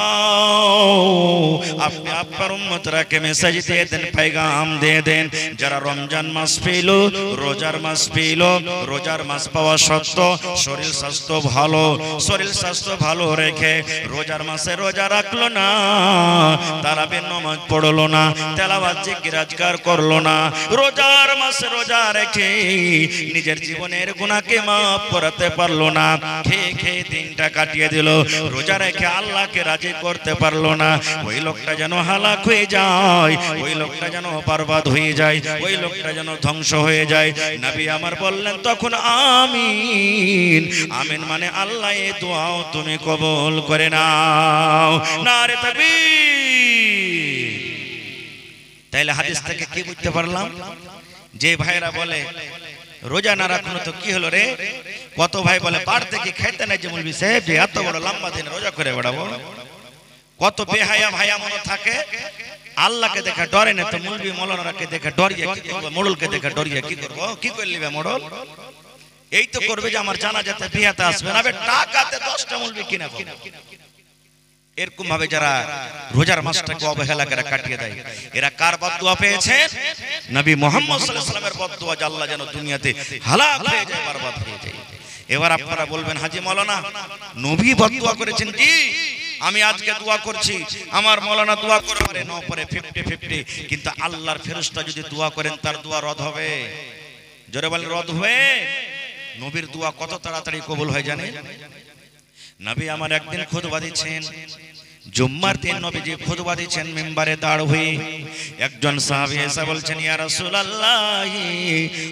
আপনি আপনার উম্মতরাকে মেসেজ দিয়ে দেন, पैगाम দিয়ে দেন, যারা রমজান মাস পেল, রোজার মাস পেল, রোজার মাস পাওয়া সত্ত্বেও শরীর স্বাস্থ্য ভালো, শরীর স্বাস্থ্য ভালো রেখে রোজার মাসে রোজা রাখলো না, তারাবির নামাজ পড়লো না, তেলাওয়াত জিকির আজকার করলো না, রোজার মাসে রোজা রেখে নিজের জীবনের গুনাহকে মাফ করতে পারলো না, খেয়ে খেয়ে দিনটা কাটিয়ে দিল, রোজা রেখে আল্লাহকে রাজি করতে পারলো না, ওই লোকটা যেন হালাক হয়ে যায়, ওই লোকটা যেন বরবাদ হয়ে যায়, ওই লোকটা যেন ধ্বংস হয়ে যায়। নবী আমার বললেন তখন আমিন। আমিন মানে আল্লাহ এই দোয়াও তুমি কবুল করে নাও। নারে তাকবীর। তাইলে হাদিস থেকে কি বুঝতে পারলাম? যে ভাইরা বলে রোজা না রাখলো তো কি হলো রে, কত ভাই বলে পার থেকে খাইতে নাই যে মৌলভী সাহেব যে এত বড় লম্বা দিন রোজা করে বেড়াবো, কত বেহায়া ভাইয়া মনে থাকে আল্লাহকে দেখে ডরে না, তো মৌলভী মৌলানাকে দেখে ডরিয়ে কি করবো, মোড়লকে দেখে ডরিয়ে কি করবো, কি করে নিবে মোড়ল, এই তো করবে যে আমার জানাজাতে বিয়াতে আসবে না, টাকাতে 10টা মৌলভী কিনে পাবো। এরকম ভাবে যারা রোজার মাসটাকে অবহেলা করে কাটিয়ে দেয়, এরা কার বদদুয়া পেয়েছে? নবী মুহাম্মদ সাল্লাল্লাহু আলাইহি ওয়াসাল্লামের বদদুয়া, যে আল্লাহ যেন দুনিয়াতে হালাক হয়ে যায়, বরবাদ হয়ে যায়। এবার আপনারা বলবেন হাজী মাওলানা নবী বদদুয়া করেছেন কি? আমি আজকে দোয়া করছি, আমার মাওলানা দোয়া করে পারে না পারে 50-50, কিন্তু আল্লাহর ফেরেশতা যদি দোয়া করেন তার দোয়া রদ হবে। জোরে বলেন রদ হবে। নবীর দোয়া কত তাড়াতাড়ি কবুল হয় জানেন? নবী আমার একদিন খুতবা দিচ্ছেন, জুম্মার দিন নবীজি খুতবা দিচ্ছেন, মিম্বারে দাঁড় হয়ে একজন সাহাবী এসে বলছেন ইয়া রাসূলুল্লাহ,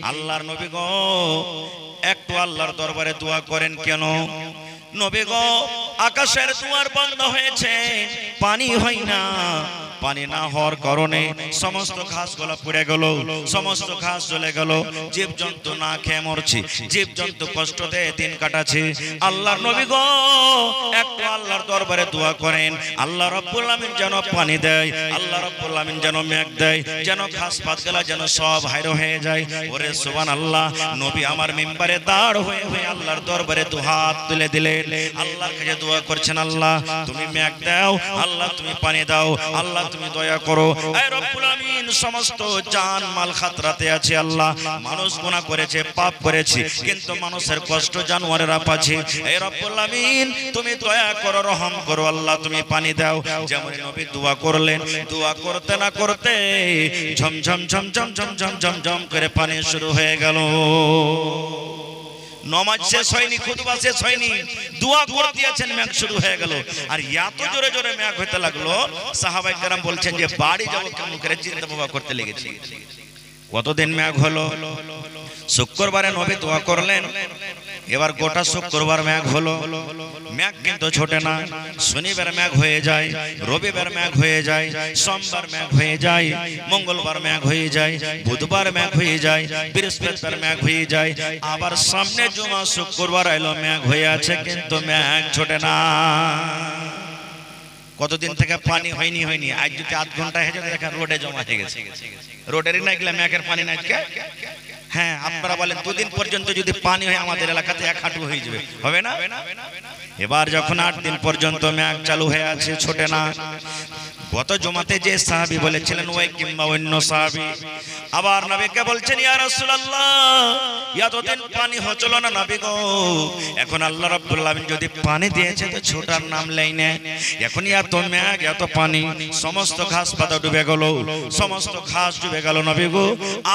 আল্লাহর নবী গো একটু আল্লাহর দরবারে দোয়া করেন কেন? নবী গো আকাশের দুয়ার বন্ধ হয়েছে, পানি হয় না, পানি না হওয়ার কারণে সমস্ত ঘাসগুলো পুড়ে গেল, সমস্ত ঘাস জ্বলে গেল, জীবজন্তু না খেয়ে মরছে, জীবজন্তু কষ্টতে দিন কাটাচ্ছে। আল্লাহর নবী গো একটু আল্লাহর দরবারে দোয়া করেন, আল্লাহ রাব্বুল আলামিন যেন পানি দেয়, আল্লাহ রাব্বুল আলামিন যেন মেঘ দেয়, যেন ঘাস পাতগুলো যেন সব হাইর হয়ে যায়। ওরে সুবহানাল্লাহ। নবী আমার মিম্বারে দাঁড় হয়ে আল্লাহর দরবারে দু হাত তুলে দিলেন, আল্লাহর কাছে দোয়া করছেন, আল্লাহ তুমি মেঘ দাও, আল্লাহ তুমি পানি দাও, আল্লাহ তুমি দয়া করো। এই রব্বুল আমিন সমস্ত জান মাল খাতরাতে আছে, আল্লাহ মানুষ গুনাহ করেছে, পাপ করেছে, কিন্তু মানুষের কষ্ট জানোয়ারেরা পাচ্ছে। এই রব্বুল আমিন তুমি দয়া করো, রহম করো, আল্লাহ তুমি পানি দাও। যেমন নবী দোয়া করলেন, দোয়া করতে না করতে ঝমঝম ঝমঝম ঝমঝম ঝমঝম করে পানি শুরু হয়ে গেল। নমাজ শেষ হয়নি, খুতবা শেষ হয়নি, দোয়া করে দিয়েছেন, মেঘ শুরু হয়ে গেল। আর এত জোরে জোরে মেঘ হতে লাগলো, সাহাবায়ে কেরাম বলছেন যে বাড়ি যাবো কেমন করে চিন্তা ভাবনা করতে লেগেছে। কতদিন মেঘ হলো? শুক্রবারে নবী দোয়া করলেন, এবার গোটা শুক্রবার মেঘ হলো, মেঘ কিন্তু ছোটে না। শনিবার মেঘ হয়ে যায়, রবিবার মেঘ হয়ে যায়, সোমবার মেঘ হয়ে যায়, মঙ্গলবার মেঘ হয়ে যায়, বুধবার মেঘ হয়ে যায়, বৃহস্পতিবার মেঘ হয়ে যায়, আবার সামনে জুমা শুক্রবার এলো, মেঘ হয়ে আছে কিন্তু মেঘ ছোটে না। কতদিন থেকে পানি হয়নি, আজ যদি আধ ঘন্টা হেঁটে দেখেন রোডে জমা হয়ে গেছে। রোডেরই না এগুলা মেঘের পানি না আজকে। হ্যাঁ আপনারা বলেন দুদিন পর্যন্ত যদি পানি হয় আমাদের এলাকাতে 1 হাঁটু হয়ে যাবে, হবে না? এবার যখন 8 দিন পর্যন্ত মেঘ চালু হয়ে আছে, ছোটে না। গত জমাতে যে সাহাবী বলেছিলেন ওই কিংবা অন্য সাহাবী আবার নবীকে বলছেন ইয়া রাসূলুল্লাহ এতদিন পানি হচ্ছিল না নবী গো, এখন আল্লাহ রাব্বুল আলামিন যদি পানি দিয়েছে তো ছোটার নাম লেই না, এখন এত মেঘ এত পানি, সমস্ত ঘাস পাতা ডুবে গেল, সমস্ত ঘাস ডুবে গেল নবী গো,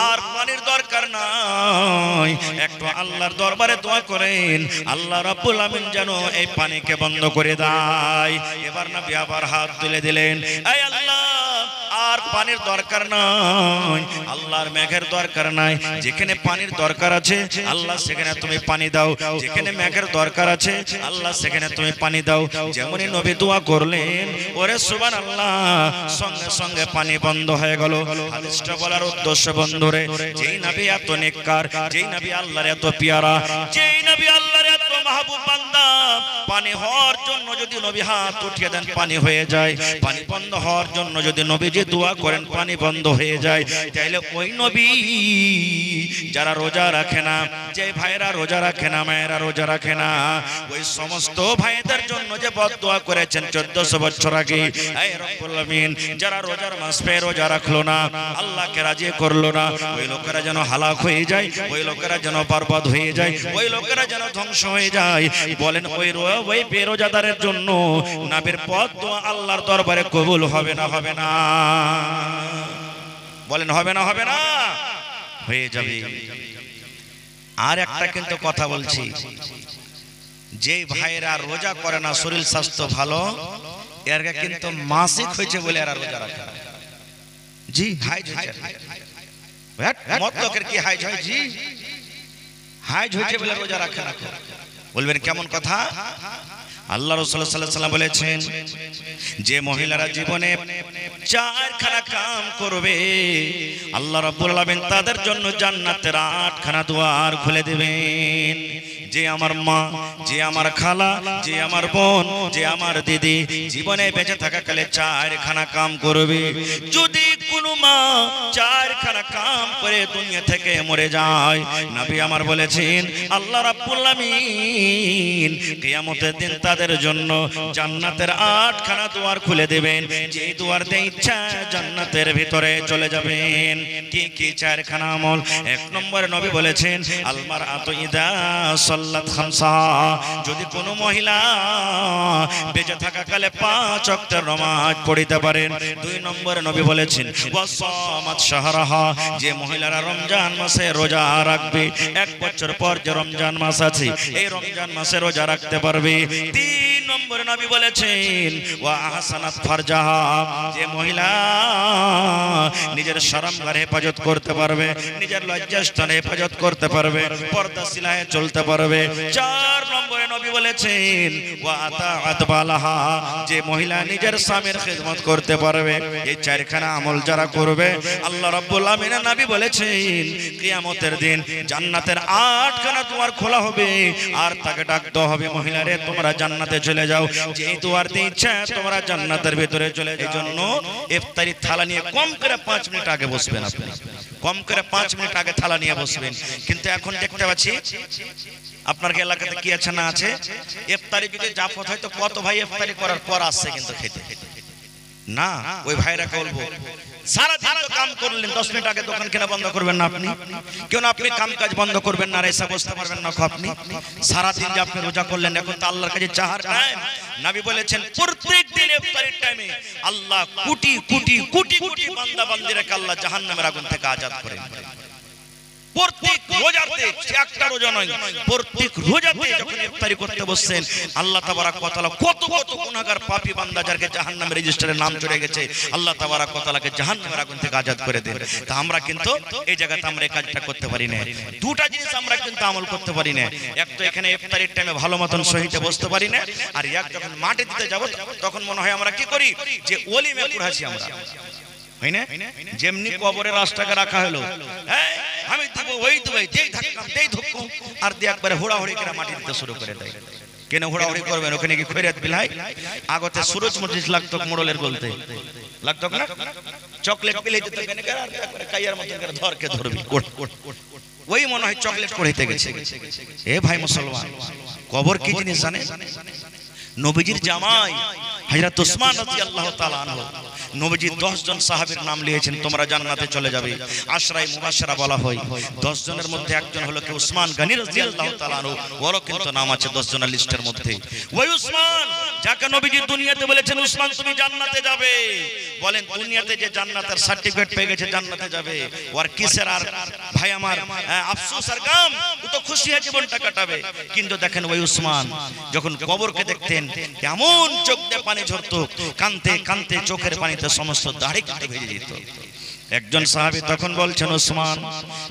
আর পানির দরকার নাই, একটু আল্লাহর দরবারে দোয়া করেন, আল্লাহ রাব্বুল আলামিন যেন এই পানিকে বন্ধ করে দেয়। এবার নবী আবার হাত তুলে দিলেন, এই আল্লাহ আর পানির দরকার নাই, আল্লাহর মেঘের দরকার নাই। যেখানে পানির দরকার আছে আল্লাহ সেখানে তুমি পানি দাও, যেখানে মেঘের দরকার আছে আল্লাহ সেখানে তুমি পানি দাও। যেমনই নবী দোয়া করলেন, ওরে সুবহানাল্লাহ, সঙ্গে সঙ্গে পানি বন্ধ হয়ে গেল। হাদিসটা বলার উদ্দেশ্য বন্ধুরে, যেই নবী এত নেককার, যেই নবী আল্লাহর এত পেয়ারা, যেই নবী আল্লাহর এত মাহবুব বান্দা, পানি হওয়ার জন্য যদি নবী হাত উঠিয়ে দেন পানি হয়ে যায়, পানি বন্ধ হওয়ার জন্য যদি নবীজি দোয়া করেন পানি বন্ধ হয়ে যায়। তাইলে ওই নবী যারা রোজা রাখে না, যে ভাইরা রোজা রাখে না, মায়েরা রোজা রাখে না, ওই সমস্ত ভাইদের জন্য যে বদদোয়া করেছেন 1400 বছর আগে, হে রব্বুল আমিন, যারা রোজার মাস পেয়ে রোজা রাখলো না, আল্লাহকে রাজি করলো না, ওই লোকেরা যেন হালাক হয়ে যায়, ওই লোকেরা যেন বরবাদ হয়ে যায়, ওই লোকেরা যেন ধ্বংস হয়ে যায়। বলেন ওই বেরোজাদারের জন্য নবীর বদদোয়া আল্লাহর দরবারে কবুল হবে না? হবে না? বলেন হবে না? হবে না? হয়ে যাবে। আর একটা কিন্তু কথা বলছি, যে ভাইরা রোজা করে না, শরীর স্বাস্থ্য ভালো, এরা কিন্তু মাসিক হয়েছে বলে এরা রোজা রাখে না। জি হাইজ হয়েছে, মতলকের কি হাইজ হয়? জি হাইজ হয়েছে বলে রোজা রাখে না। বলবেন কেমন কথা? আল্লাহ রাসূল সাল্লাল্লাহু আলাইহি ওয়াসাল্লাম বলেছেন, যে মহিলারা জীবনে 4খানা কাম করবে, আল্লাহ রাব্বুল আলামিন তাদের জন্য জান্নাতের 8খানা দুয়ার খুলে দিবেন। যে আমার মা, যে আমার খালা, যে আমার বোন, যে আমার দিদি জীবনে বেঁচে থাকাকালে 4খানা কাম করবে, যদি কোনো মা 4খানা কাম করে দুনিয়া থেকে মরে যায়, নবী আমার বলেছেন আল্লাহ রাব্বুল আলামিন কিয়ামতের দিন তাদের জন্য জান্নাতের 8খানা দুয়ার খুলে দেবেন। যে দুয়ার দিয়ে ইচ্ছা জান্নাতের ভিতরে চলে যাবেন। কি কি 4খানা আমল? 1 নম্বরে নবী বলেছেন আলমার আতু ইদা সাল্লাত খামসা, যদি কোনো মহিলা বেঁচে থাকাকালে 5 ওয়াক্তের নামাজ পড়িতে পারেন। 2 নম্বরে নবী বলেছেন ওয়াসামাত শাহরাহা, যে মহিলারা রমজান মাসে রোজা রাখবে, 1 বছর পর যে রমজান মাস আছে এই রমজান মাসে রোজা রাখতে পারবে। 3 নম্বরে নবী বলেছেন ওয়া আহসানাত ফারজাহা, যে মহিলা নিজের শরমগার হেফাজত করতে পারবে, নিজের লজ্জাস্থানে হেফাজত করতে পারবে, পর্দাশীলায় চলতে পারবে। 4 নম্বরে নবী বলেছেন ওয়া আতাআত বালাহা, যে মহিলা নিজের স্বামীর খিদমত করতে পারবে। এই 4খানা আমল যারা করবে, আল্লাহ রাব্বুল আমিন নবী বলেছেন কিয়ামতের দিন জান্নাতের 8খানা দুয়ার খোলা হবে, আর তাকে ডাকতে হবে মহিলারে তোমরা জান্নাতে চলে যাও। যে দুয়ার দিয়ে ইচ্ছা তোমরা জান্নাতের ভিতরে চলে যাও। এজন্য ইফতারি থালা নিয়ে কম করে 5 মিনিট আগে বসবেন। আপনি কম করে 5 মিনিট আগে থালা নিয়ে বসবেন। কিন্তু এখন দেখতে পাচ্ছি আপনার এলাকাতে কি আছে না আছে, ইফতারি যদি জাফত হয় তো কত ভাই ইফতারি করার পর আসছে কিন্তু খেতে না। ওই ভাইরা বলবো সারা দিন তো কাম করলেন, 10 মিনিট আগে দোকান কেনা বন্ধ করবেন না আপনি? কেউ না আপনি কাম কাজ বন্ধ করবেন না, এসে বসতে পারবেন না আপনি? সারা দিন যে আপনি রোজা করলেন, এখন তো আল্লাহর কাছে চাহার টাইম। নবী বলেছেন প্রত্যেক দিন ইফতারির টাইমে আল্লাহ কোটি কোটি কোটি কোটি বান্দা বান্দীরাকে আল্লাহ জাহান্নামের আগুন থেকে আজাদ করেন। প্রত্যেক রোজাতে, একটা রোজা নয়, প্রত্যেক রোজাতে যখন ইফতারি করতে বসছেন আল্লাহ তাবারাক ওয়া তাআলা কত কত গুনাহগার পাপী বান্দা যাদেরকে জাহান্নামের রেজিস্টারে নাম চড়ে গেছে, আল্লাহ তাবারাক ওয়া তাআলাকে জাহান্নামের আগুন থেকে আজাদ করে দেন। তা আমরা কিন্তু এই জায়গাতে আমরা এই কাজটা করতে পারি না। দুটা জিনিস আমরা কিন্তু আমল করতে পারি না। এক তো এখানে ইফতারির টাইমে ভালো মতন সহিতে বসতে পারি না, আর এক যখন মাঠে দিতে যাব তখন মনে হয় আমরা কি করি, যে ওলি মেকুর হাসি আমরা, হয় না? যেমনি কবরে রাস্তাকে রাখা হলো, আমি দিব ওই দেব, যেই ধাক্কা দেই ধক্কু, আর দিয়ে একবারে হুড়াহুড়ি করে মাটি দিতে শুরু করে দেয়। কেন হুড়াহুড়ি করবেন? ওখানে কি খৈরাত বিলাই? আগতে সুরজ মজলিস লাগতো, মোড়লের বলতে লাগতো না, চকলেট পিলে দিত, কেনে আর একবারে কাইয়ার মতন করে ধরকে ধরবি, ওই মনে হয় চকলেট পড়াইতে গেছে। এ ভাই মুসলমান, কবর কি জিনিস জানে? নবীজির জামাই হযরত ওসমান রাদিয়াল্লাহু তাআলা আনহু, নবীজি 10 জন সাহাবীর নাম লিখেছেন তোমরা জান্নাতে চলে যাবে। আশরায়ে মুবাশশারা বলা হয়। 10 জনের মধ্যে একজন হলো কি উসমান গনি রাদিয়াল্লাহু তাআলা আনহু, ওরও কিন্তু নাম আছে 10 জনের লিস্টের মধ্যে। ওই উসমান যাকে নবীজি দুনিয়াতে বলেছেন উসমান তুমি জান্নাতে যাবে, বলেন দুনিয়াতে যে জান্নাতের সার্টিফিকেট পেয়ে গেছে জান্নাতে যাবে, ওর কিসের আর ভাই আমার আফসোস আর গাম, ও তো খুশি হয়ে জীবনটা কাটাবে। কিন্তু দেখেন ওই উসমান যখন কবরকে দেখতেন এমন চোখ দিয়ে পানি ঝরতো, কানতে কানতে চোখের পানিতে সমস্ত দাড়ি কাটে ভেজে যেত। একজন সাহাবী তখন বলছেন, উসমান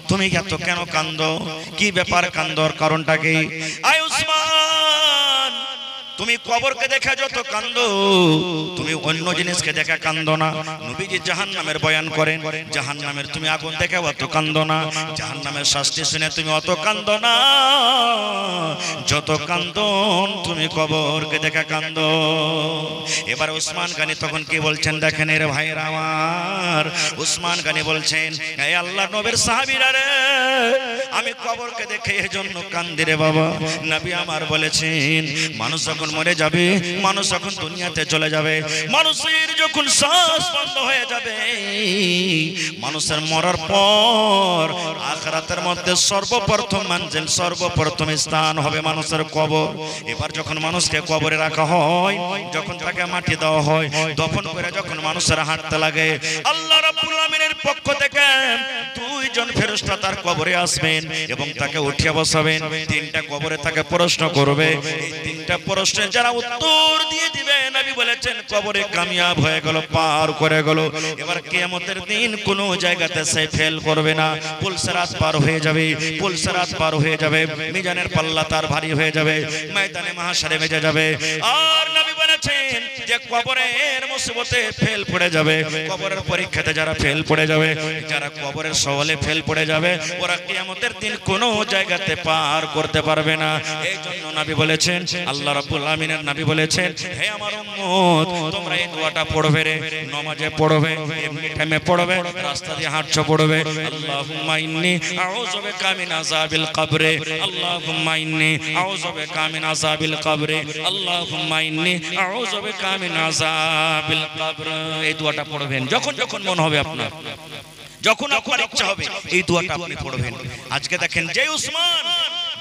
তুমি এত কেন কান্দো, কি ব্যাপার কান্দোর কারণটা কি? আয় উসমান, তুমি কবরকে দেখা যত কান্দো, তুমি অন্য জিনিসকে দেখা কান্দো না। নবীজি জাহান্নামের বয়ান করেন, জাহান্নামের তুমি আগুন দেখে অত কান্দো না, জাহান্নামের শাস্তি শুনে তুমি অত কান্দো না, যত কান্দো তুমি কবরকে দেখা কান্দো। এবার উসমান গানি তখন কি বলছেন দেখেন এর ভাইরা আমার, উসমান গানি বলছেন, এই আল্লাহর নবীর সাহাবীরা রে, আমি কবরকে দেখে এজন্য কান্দি রে বাবা। নবী আমার বলেছেন মানুষ যখন মরে যাবে, মানুষ যখন দুনিয়াতে চলে যাবে, মানুষের যখন শ্বাস বন্ধ হয়ে যাবে, মানুষের মরার পর আখিরাতের মধ্যে সর্বপ্রথম মঞ্জিল, সর্বপ্রথম স্থান হবে মানুষের কবর। এবার যখন মানুষকে কবরে রাখা হয়, যখন তাকে মাটি দেওয়া হয়, দফন করে যখন মানুষের হাঁটতে লাগে, আল্লাহ রাব্বুল আমিনের পক্ষ থেকে দুইজন ফেরেশতা তার কবরে আসবেন এবং তাকে উঠিয়ে বসাবেন। তিনটা কবরে তাকে প্রশ্ন করবে, এই তিনটা প্রশ্নের যারা উত্তর দিয়ে দিবে, নবী বলেছেন কবরে কামিয়াব হয়ে গেল, পার করে গেল। এবার কিয়ামতের দিন কোনো জায়গাতে সে ফেল করবে না, পুলসিরাত পার হয়ে যাবে, পুলসিরাত পার হয়ে যাবে, মিজানের পাল্লা তার ভারী হয়ে যাবে, ময়দানে মাহশারে বেজে যাবে। আর নবী বলেছেন যে কবরের মুসিবতে ফেল পড়ে যাবে, কবরের পরীক্ষাতে যারা ফেল পড়ে যাবে, যারা কবরের সওয়ালে ফেল পড়ে যাবে, ওরা কিয়ামতের দিন কোনো জায়গাতে পার করতে পারবে না। এই জন্য নবী বলেছেন, আল্লাহ রাব্বুল আমিনের নবী বলেছেন, হে আমার উম্মত তোমরা এই দোয়াটা পড়বে রে, নামাজে পড়বে, এমনি টাইমে পড়বে, রাস্তা দিয়ে হাঁটছো পড়বে, আল্লাহুম্মা ইন্নী আউযু বিকা মিন আযাবিল কবরে, আল্লাহুম্মা ইন্নী আউযু বিকা মিন আযাবিল কবরে, আল্লাহুম্মা ইন্নী আউযু বিকা মিন আযাবিল কবর। এই দোয়াটা পড়বেন যখন যখন মন হবে আপনার, যখন আপনার ইচ্ছা হবে এই দোয়াটা আপনি পড়বেন। আজকে দেখেন যে উসমান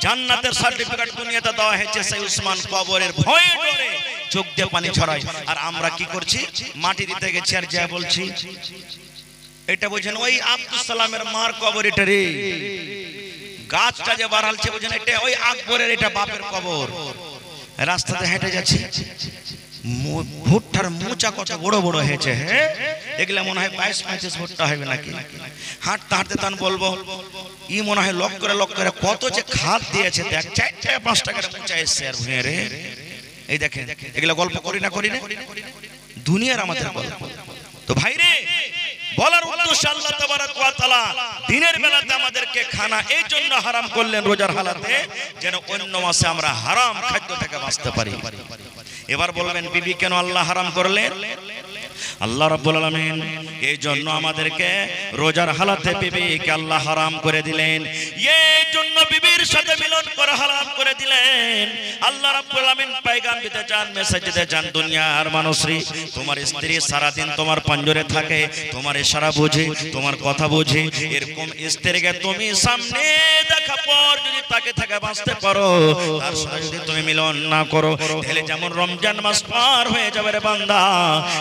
জান্নাতের সার্টিফিকেট দুনিয়াতে দেওয়া হয়েছে, সেই উসমান কবরের ভয়ে ডরে চোখ দিয়ে পানি ছড়ায়। আর আমরা কি করছি, মাটি দিতে গেছি আর যা বলছি এটা বুঝেন ওই আব্দুল সালামের মার কবর, এটা রে গাছটা যে বাড়ালছে বুঝেন, এটা ওই আকবরের, এটা বাপের কবর। রাস্তাতে হেঁটে যাচ্ছি, ভুট্টার মোচা কত বড় বড় হয়েছে, হ্যাঁ এগুলা মনে হয় 22-25 ভুট্টা হবে নাকি। হাঁটতে হাঁটতে তখন বলবো ই মনে হয় লক করে কত যে খাদ দিয়েছে, দেখ 4-5 টাকার মোচা এসছে আর ভুঁয়ে রে। এই দেখেন এগুলা গল্প করি না দুনিয়ার আমাদের গল্প। তো ভাই রে, বলার উদ্দেশ্য আল্লাহ তাবারক ওয়া তাআলা দিনের বেলাতে আমাদেরকে খানা এই জন্য হারাম করলেন রোজার হালাতে, যেন অন্য মাসে আমরা হারাম খাদ্য থেকে বাঁচতে পারি। এবার বলবেন বিবি কেন আল্লাহ হারাম করলেন? আল্লাহ রাব্বুল আলামিন এই জন্য আমাদেরকে রোজার হালাতে বিবিকে আল্লাহ হারাম করে দিলেন, এই জন্য বিবির সাথে মিলন করা হারাম করে দিলেন। আল্লাহ রাব্বুল আলামিন পয়গাম দিতে চান, মেসেজ দিতে চান, দুনিয়ার মানুষরে তোমার স্ত্রী সারা দিন তোমার পাঞ্জরে থাকে, তোমার ইশারা বুঝে, তোমার কথা বুঝে, এরকম স্ত্রীকে তুমি সামনে দেখা পর যদি তাকে থেকে বাঁচতে পারো, তার সাথে যদি তুমি মিলন না করো, তাহলে যেমন রমজান মাস পার হয়ে যাবে রে বান্দা,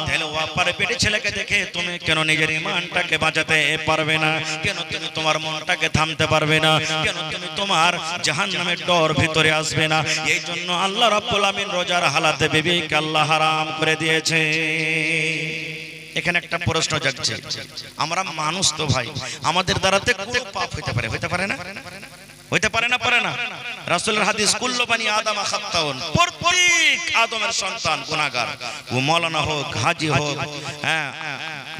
তাহলে ওয়াপারে পেটে ছেলেকে দেখে তুমি কেন নিজের ঈমানটাকে বাঁচাতে পারবে না? কেন তুমি তোমার মনটাকে থামতে পারবে না? কেন তুমি তোমার জাহান্নামের ডর ভিতরে আসবে না? এই জন্য আল্লাহ রাব্বুল আমিন রোজার হালাতে বিবিকে আল্লাহ হারাম করে দিয়েছে। এখানে একটা প্রশ্ন জাগছে, আমরা মানুষ তো ভাই, আমাদের দ্বারাতে কোনো পাপ হইতে পারে না? হইতে পারে না? রাসূলের হাদিস, কুল্লু বানি আদম খাত্তাউন, প্রত্যেক আদমের সন্তান গুনাহগার। ও মাওলানা হোক, হাজী হোক, হ্যাঁ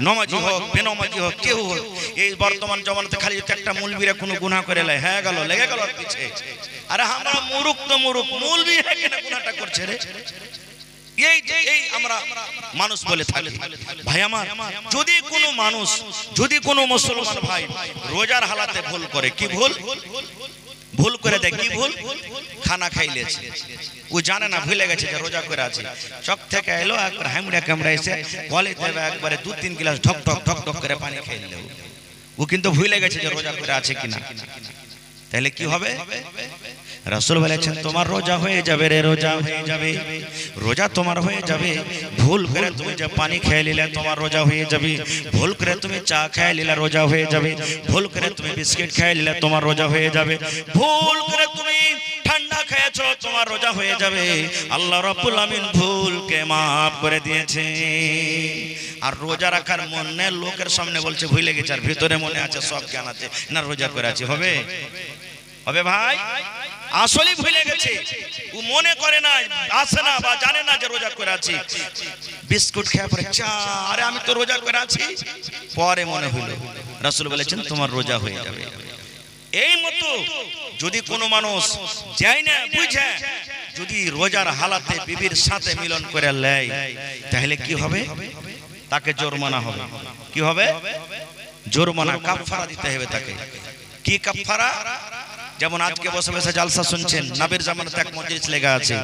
নমাজি হোক, বেনমাজি হোক, কেউ হোক। এই বর্তমান জমানাতে খালি একটা মুলবিরা কোনো গুনাহ করে লাই, হ্যাঁ গেল লেগে গেল আর পিছে। আরে আমরা মুরুক তো মুরুক, মুলবি কেন গুনাহটা করছে রে? এই আমরা মানুষ বলে থাকি। ভাই আমার, যদি কোনো মুসলমান ভাই রোজার হালাতে ভুল করে, কি ভুল করে দেয়, কি ভুল? খানা খাইলেছে, ও জানে না, ভুলে গেছে যে রোজা করে আছে, চক থেকে এলো একবার হামড়া কামড়া এসে বলে দেবে একবারে 2-3 গ্লাস ঢক ঢক করে পানি খাইলে, ও কিন্তু ভুলে গেছে যে রোজা করে আছে কিনা। তাহলে কি হবে? রাসূল বলেছেন তোমার রোজা হয়ে যাবে রে, রোজা হয়ে যাবে, রোজা তোমার হয়ে যাবে। ভুল করে তুমি যে পানি খেয়ে নিলে তোমার রোজা হয়ে যাবে, ভুল করে তুমি চা খেয়ে নিলে রোজা হয়ে যাবে, ভুল করে তুমি বিস্কিট খেয়ে নিলে তোমার রোজা হয়ে যাবে, ভুল করে তুমি ঠান্ডা খেয়েছো তোমার রোজা হয়ে যাবে। আল্লাহ রাব্বুল আমিন ভুলকে মাফ করে দিয়েছে। আর রোজা রাখার মনে লোকের সামনে বলছে ভুলে গেছে, আর ভিতরে মনে আছে সব জ্ঞান আছে না রোজা করে আছে। হবে হবে ভাই? আসলে ভুলে গেছে, ও মনে করে না, আসে না বা জানে না যে রোজা করে আছি। বিস্কুট খেয়ে পরে চা, আরে আমি তো রোজা করে আছি, পরে মনে হলো। রাসূল বলেছেন তোমার রোজা হয়ে যাবে। এই মতো যদি কোনো মানুষ যায় না বুঝে যদি রোজার হালাতে বিবির সাথে মিলন করে নেয়, তাহলে কি হবে? তাকে জরিমানা হবে। কি হবে? জরিমানা, কাফারা দিতে হবে তাকে। কি কাফারা? যেমন আজকে বসে বসে জালসা শুনছেন, নবীর জামানাতে এক মজলিস লেগে আছে,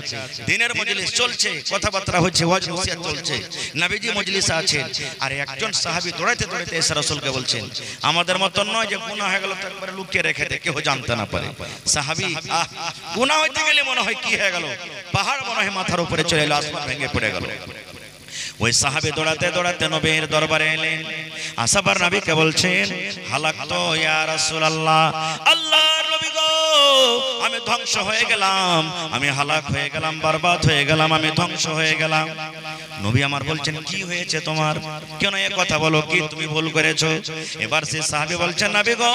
দিনের মজলিস চলছে, কথাবার্তা হচ্ছে, ওয়াজ নসিহত চলছে, নবীজি মজলিসে আছেন, আর একজন সাহাবী দৌড়াইতে দৌড়াইতে এসে রাসূলকে বলছেন, আমাদের মত নয় যে গুনাহ হয়ে গেল তো একবারে লুকিয়ে রেখে দে, কেউ জানতে না পারে। সাহাবী গুনাহ হইতে গেলে মনে হয় কি হয়ে গেল, পাহাড় মনে হয় মাথার উপরে চলে এলো, আসমান ভেঙে পড়ে গেল। ওই সাহাবী দৌড়াতে দৌড়াতে নবীর দরবারে এলেন, আসাবার নবীকে বলছেন, হালাকতু ইয়া রাসূলুল্লাহ, আল্লাহর নবী গো আমি ধ্বংস হয়ে গেলাম, আমি হালাক হয়ে গেলাম, বরবাদ হয়ে গেলাম, আমি ধ্বংস হয়ে গেলাম। নবী আমার বলছেন কি হয়েছে তোমার, কেন এই কথা বলো, কি তুমি ভুল করেছো? এবার সে সাহাবী বলছেন, নবী গো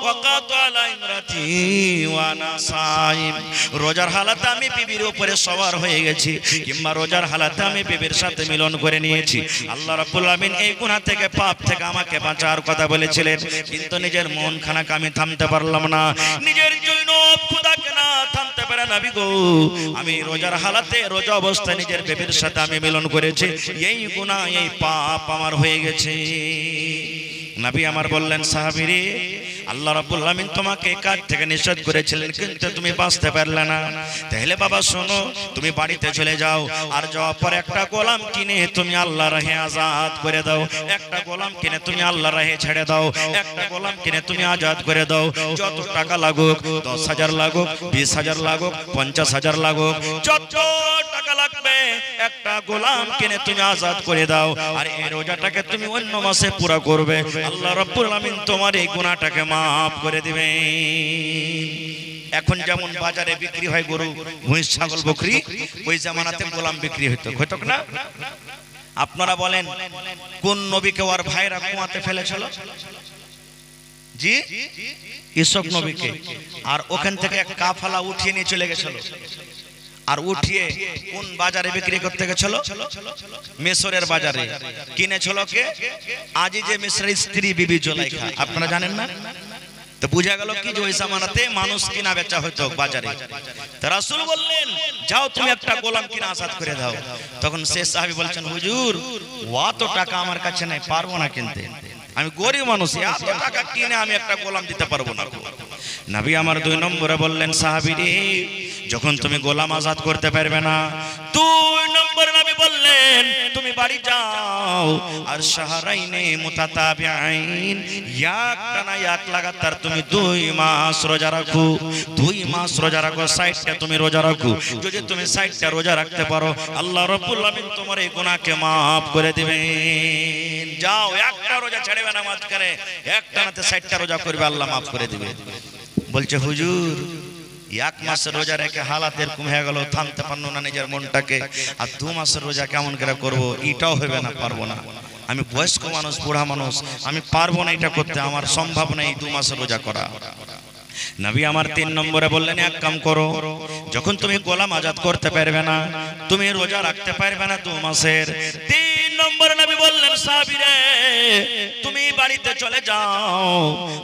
ওয়াকাতু আলা ইমরাতি ওয়া আনা সাইম, রোজার হালাতে আমি বিবির উপরে সওয়ার হয়ে গেছি, কিংবা রোজার হালাতে আমি বিবির সাথে মিলন করে নিয়েছি। আল্লাহ রাব্বুল আমিন এই গুনাহ থেকে, পাপ থেকে আমাকে বাঁচার কথা বলেছিলেন, কিন্তু নিজের মন খানাকে আমি থামতে পারলাম না, নিজের জৈনব খোদাকে না থামতে পারে। নবী গো আমি রোজার হালাতে, রোজা অবস্থায় নিজের বিবির সাথে আমি মিলন করেছি, এই গুনাহ, এই পাপ আমার হয়ে গেছে। নবী আমার বললেন, সাহাবী রে, আল্লাহ রাব্বুল আমিন তোমাকে কাজ থেকে নিষেধ করেছিলেন, কিন্তু তুমি বাঁচতে পারলে না। তাহলে বাবা শোনো, তুমি বাড়িতে চলে যাও, আর যাওয়ার পর একটা গোলাম কিনে তুমি আল্লাহর রাহে আজাদ করে দাও, একটা গোলাম কিনে তুমি আল্লাহর রাহে ছেড়ে দাও, একটা গোলাম কিনে তুমি আজাদ করে দাও। যত টাকা লাগুক, 10,000 লাগুক, 20,000 লাগুক, 50,000 লাগুক, যত টাকা লাগবে, একটা গোলাম কিনে তুমি আজাদ করে দাও। আর এই রোজাটাকে তুমি অন্য মাসে পুরা করবে, আল্লাহ রাব্বুল আমিন তোমার এই গুনাহটাকে মাফ করে দিবেন। এখন যেমন বাজারে বিক্রি হয় গরু, মহিষ, ছাগল, বকরি, ওই জামানাতে গোলাম বিক্রি হতো, হতো না? আপনারা বলেন কোন নবীকে ওর ভাইরা কুয়াতে ফেলেছিল? জি, ইসক নবীকে। আর ওখান থেকে এক কাফেলা উঠিয়ে নিয়ে চলে গেছিল, আর উঠিয়ে কোন বাজারে বিক্রি করতে গেছিল? মিশরের বাজারে। কিনেছিল কে? আজিজে মিশরের স্ত্রী বিবি জুলাইখা। আপনারা জানেন না? তো বুঝা গেল কি যে ওই জামানাতে মানুষ কিনা বেচা হতো বাজারে। তো রাসূল বললেন, যাও তুমি একটা গোলাম কিনা আজাদ করে দাও। তখন সে সাহাবী বলছেন, হুজুর অত টাকা আমার কাছে নাই, পারবো না কিনতে, আমি গরিব মানুষ, এত টাকা কিনে আমি একটা গোলাম দিতে পারবো না। নবী আমার 2 নম্বরে বললেন, সাহাবী রে, যখন তুমি গোলাম আজাদ করতে পারবে না, 2 নম্বরে নবী বললেন তুমি বাড়ি যাও, আর শাহরাইনে মুতাতাবিআইন, একটানা এক লাগাতার তুমি 2 মাস রোজা রাখো, 2 মাস রোজা রাখো, 60টা তুমি রোজা রাখো। যদি তুমি 60টা রোজা রাখতে পারো, আল্লাহ রাব্বুল আমিন তোমার এই গুনাহকে maaf করে দিবেন। যাও, একটা রোজা ছাড়বে না মাঝখানে, একটানাতে 60টা রোজা করবে, আল্লাহ maaf করে দিবে। বলছে হুজুর 1 মাসের রোজা রেখে হালাত এরকম হয়ে গেল, থামতে পারলো না নিজের মনটাকে, আর 2 মাসের রোজা কেমন করে করবো? এটাও হবে না, পারবো না, আমি বয়স্ক মানুষ, বুড়া মানুষ, আমি পারবো না এটা করতে, আমার সম্ভব নেই 2 মাসের রোজা করা। নবী আমার 3 নম্বরে বললেন, এক কাম করো, যখন তুমি গোলাম আজাদ করতে পারবে না, তুমি রোজা রাখতে পারবে না 2 মাসের, 3 নম্বরে নবী বললেন, সাহাবীরে তুমি বাড়িতে চলে যাও,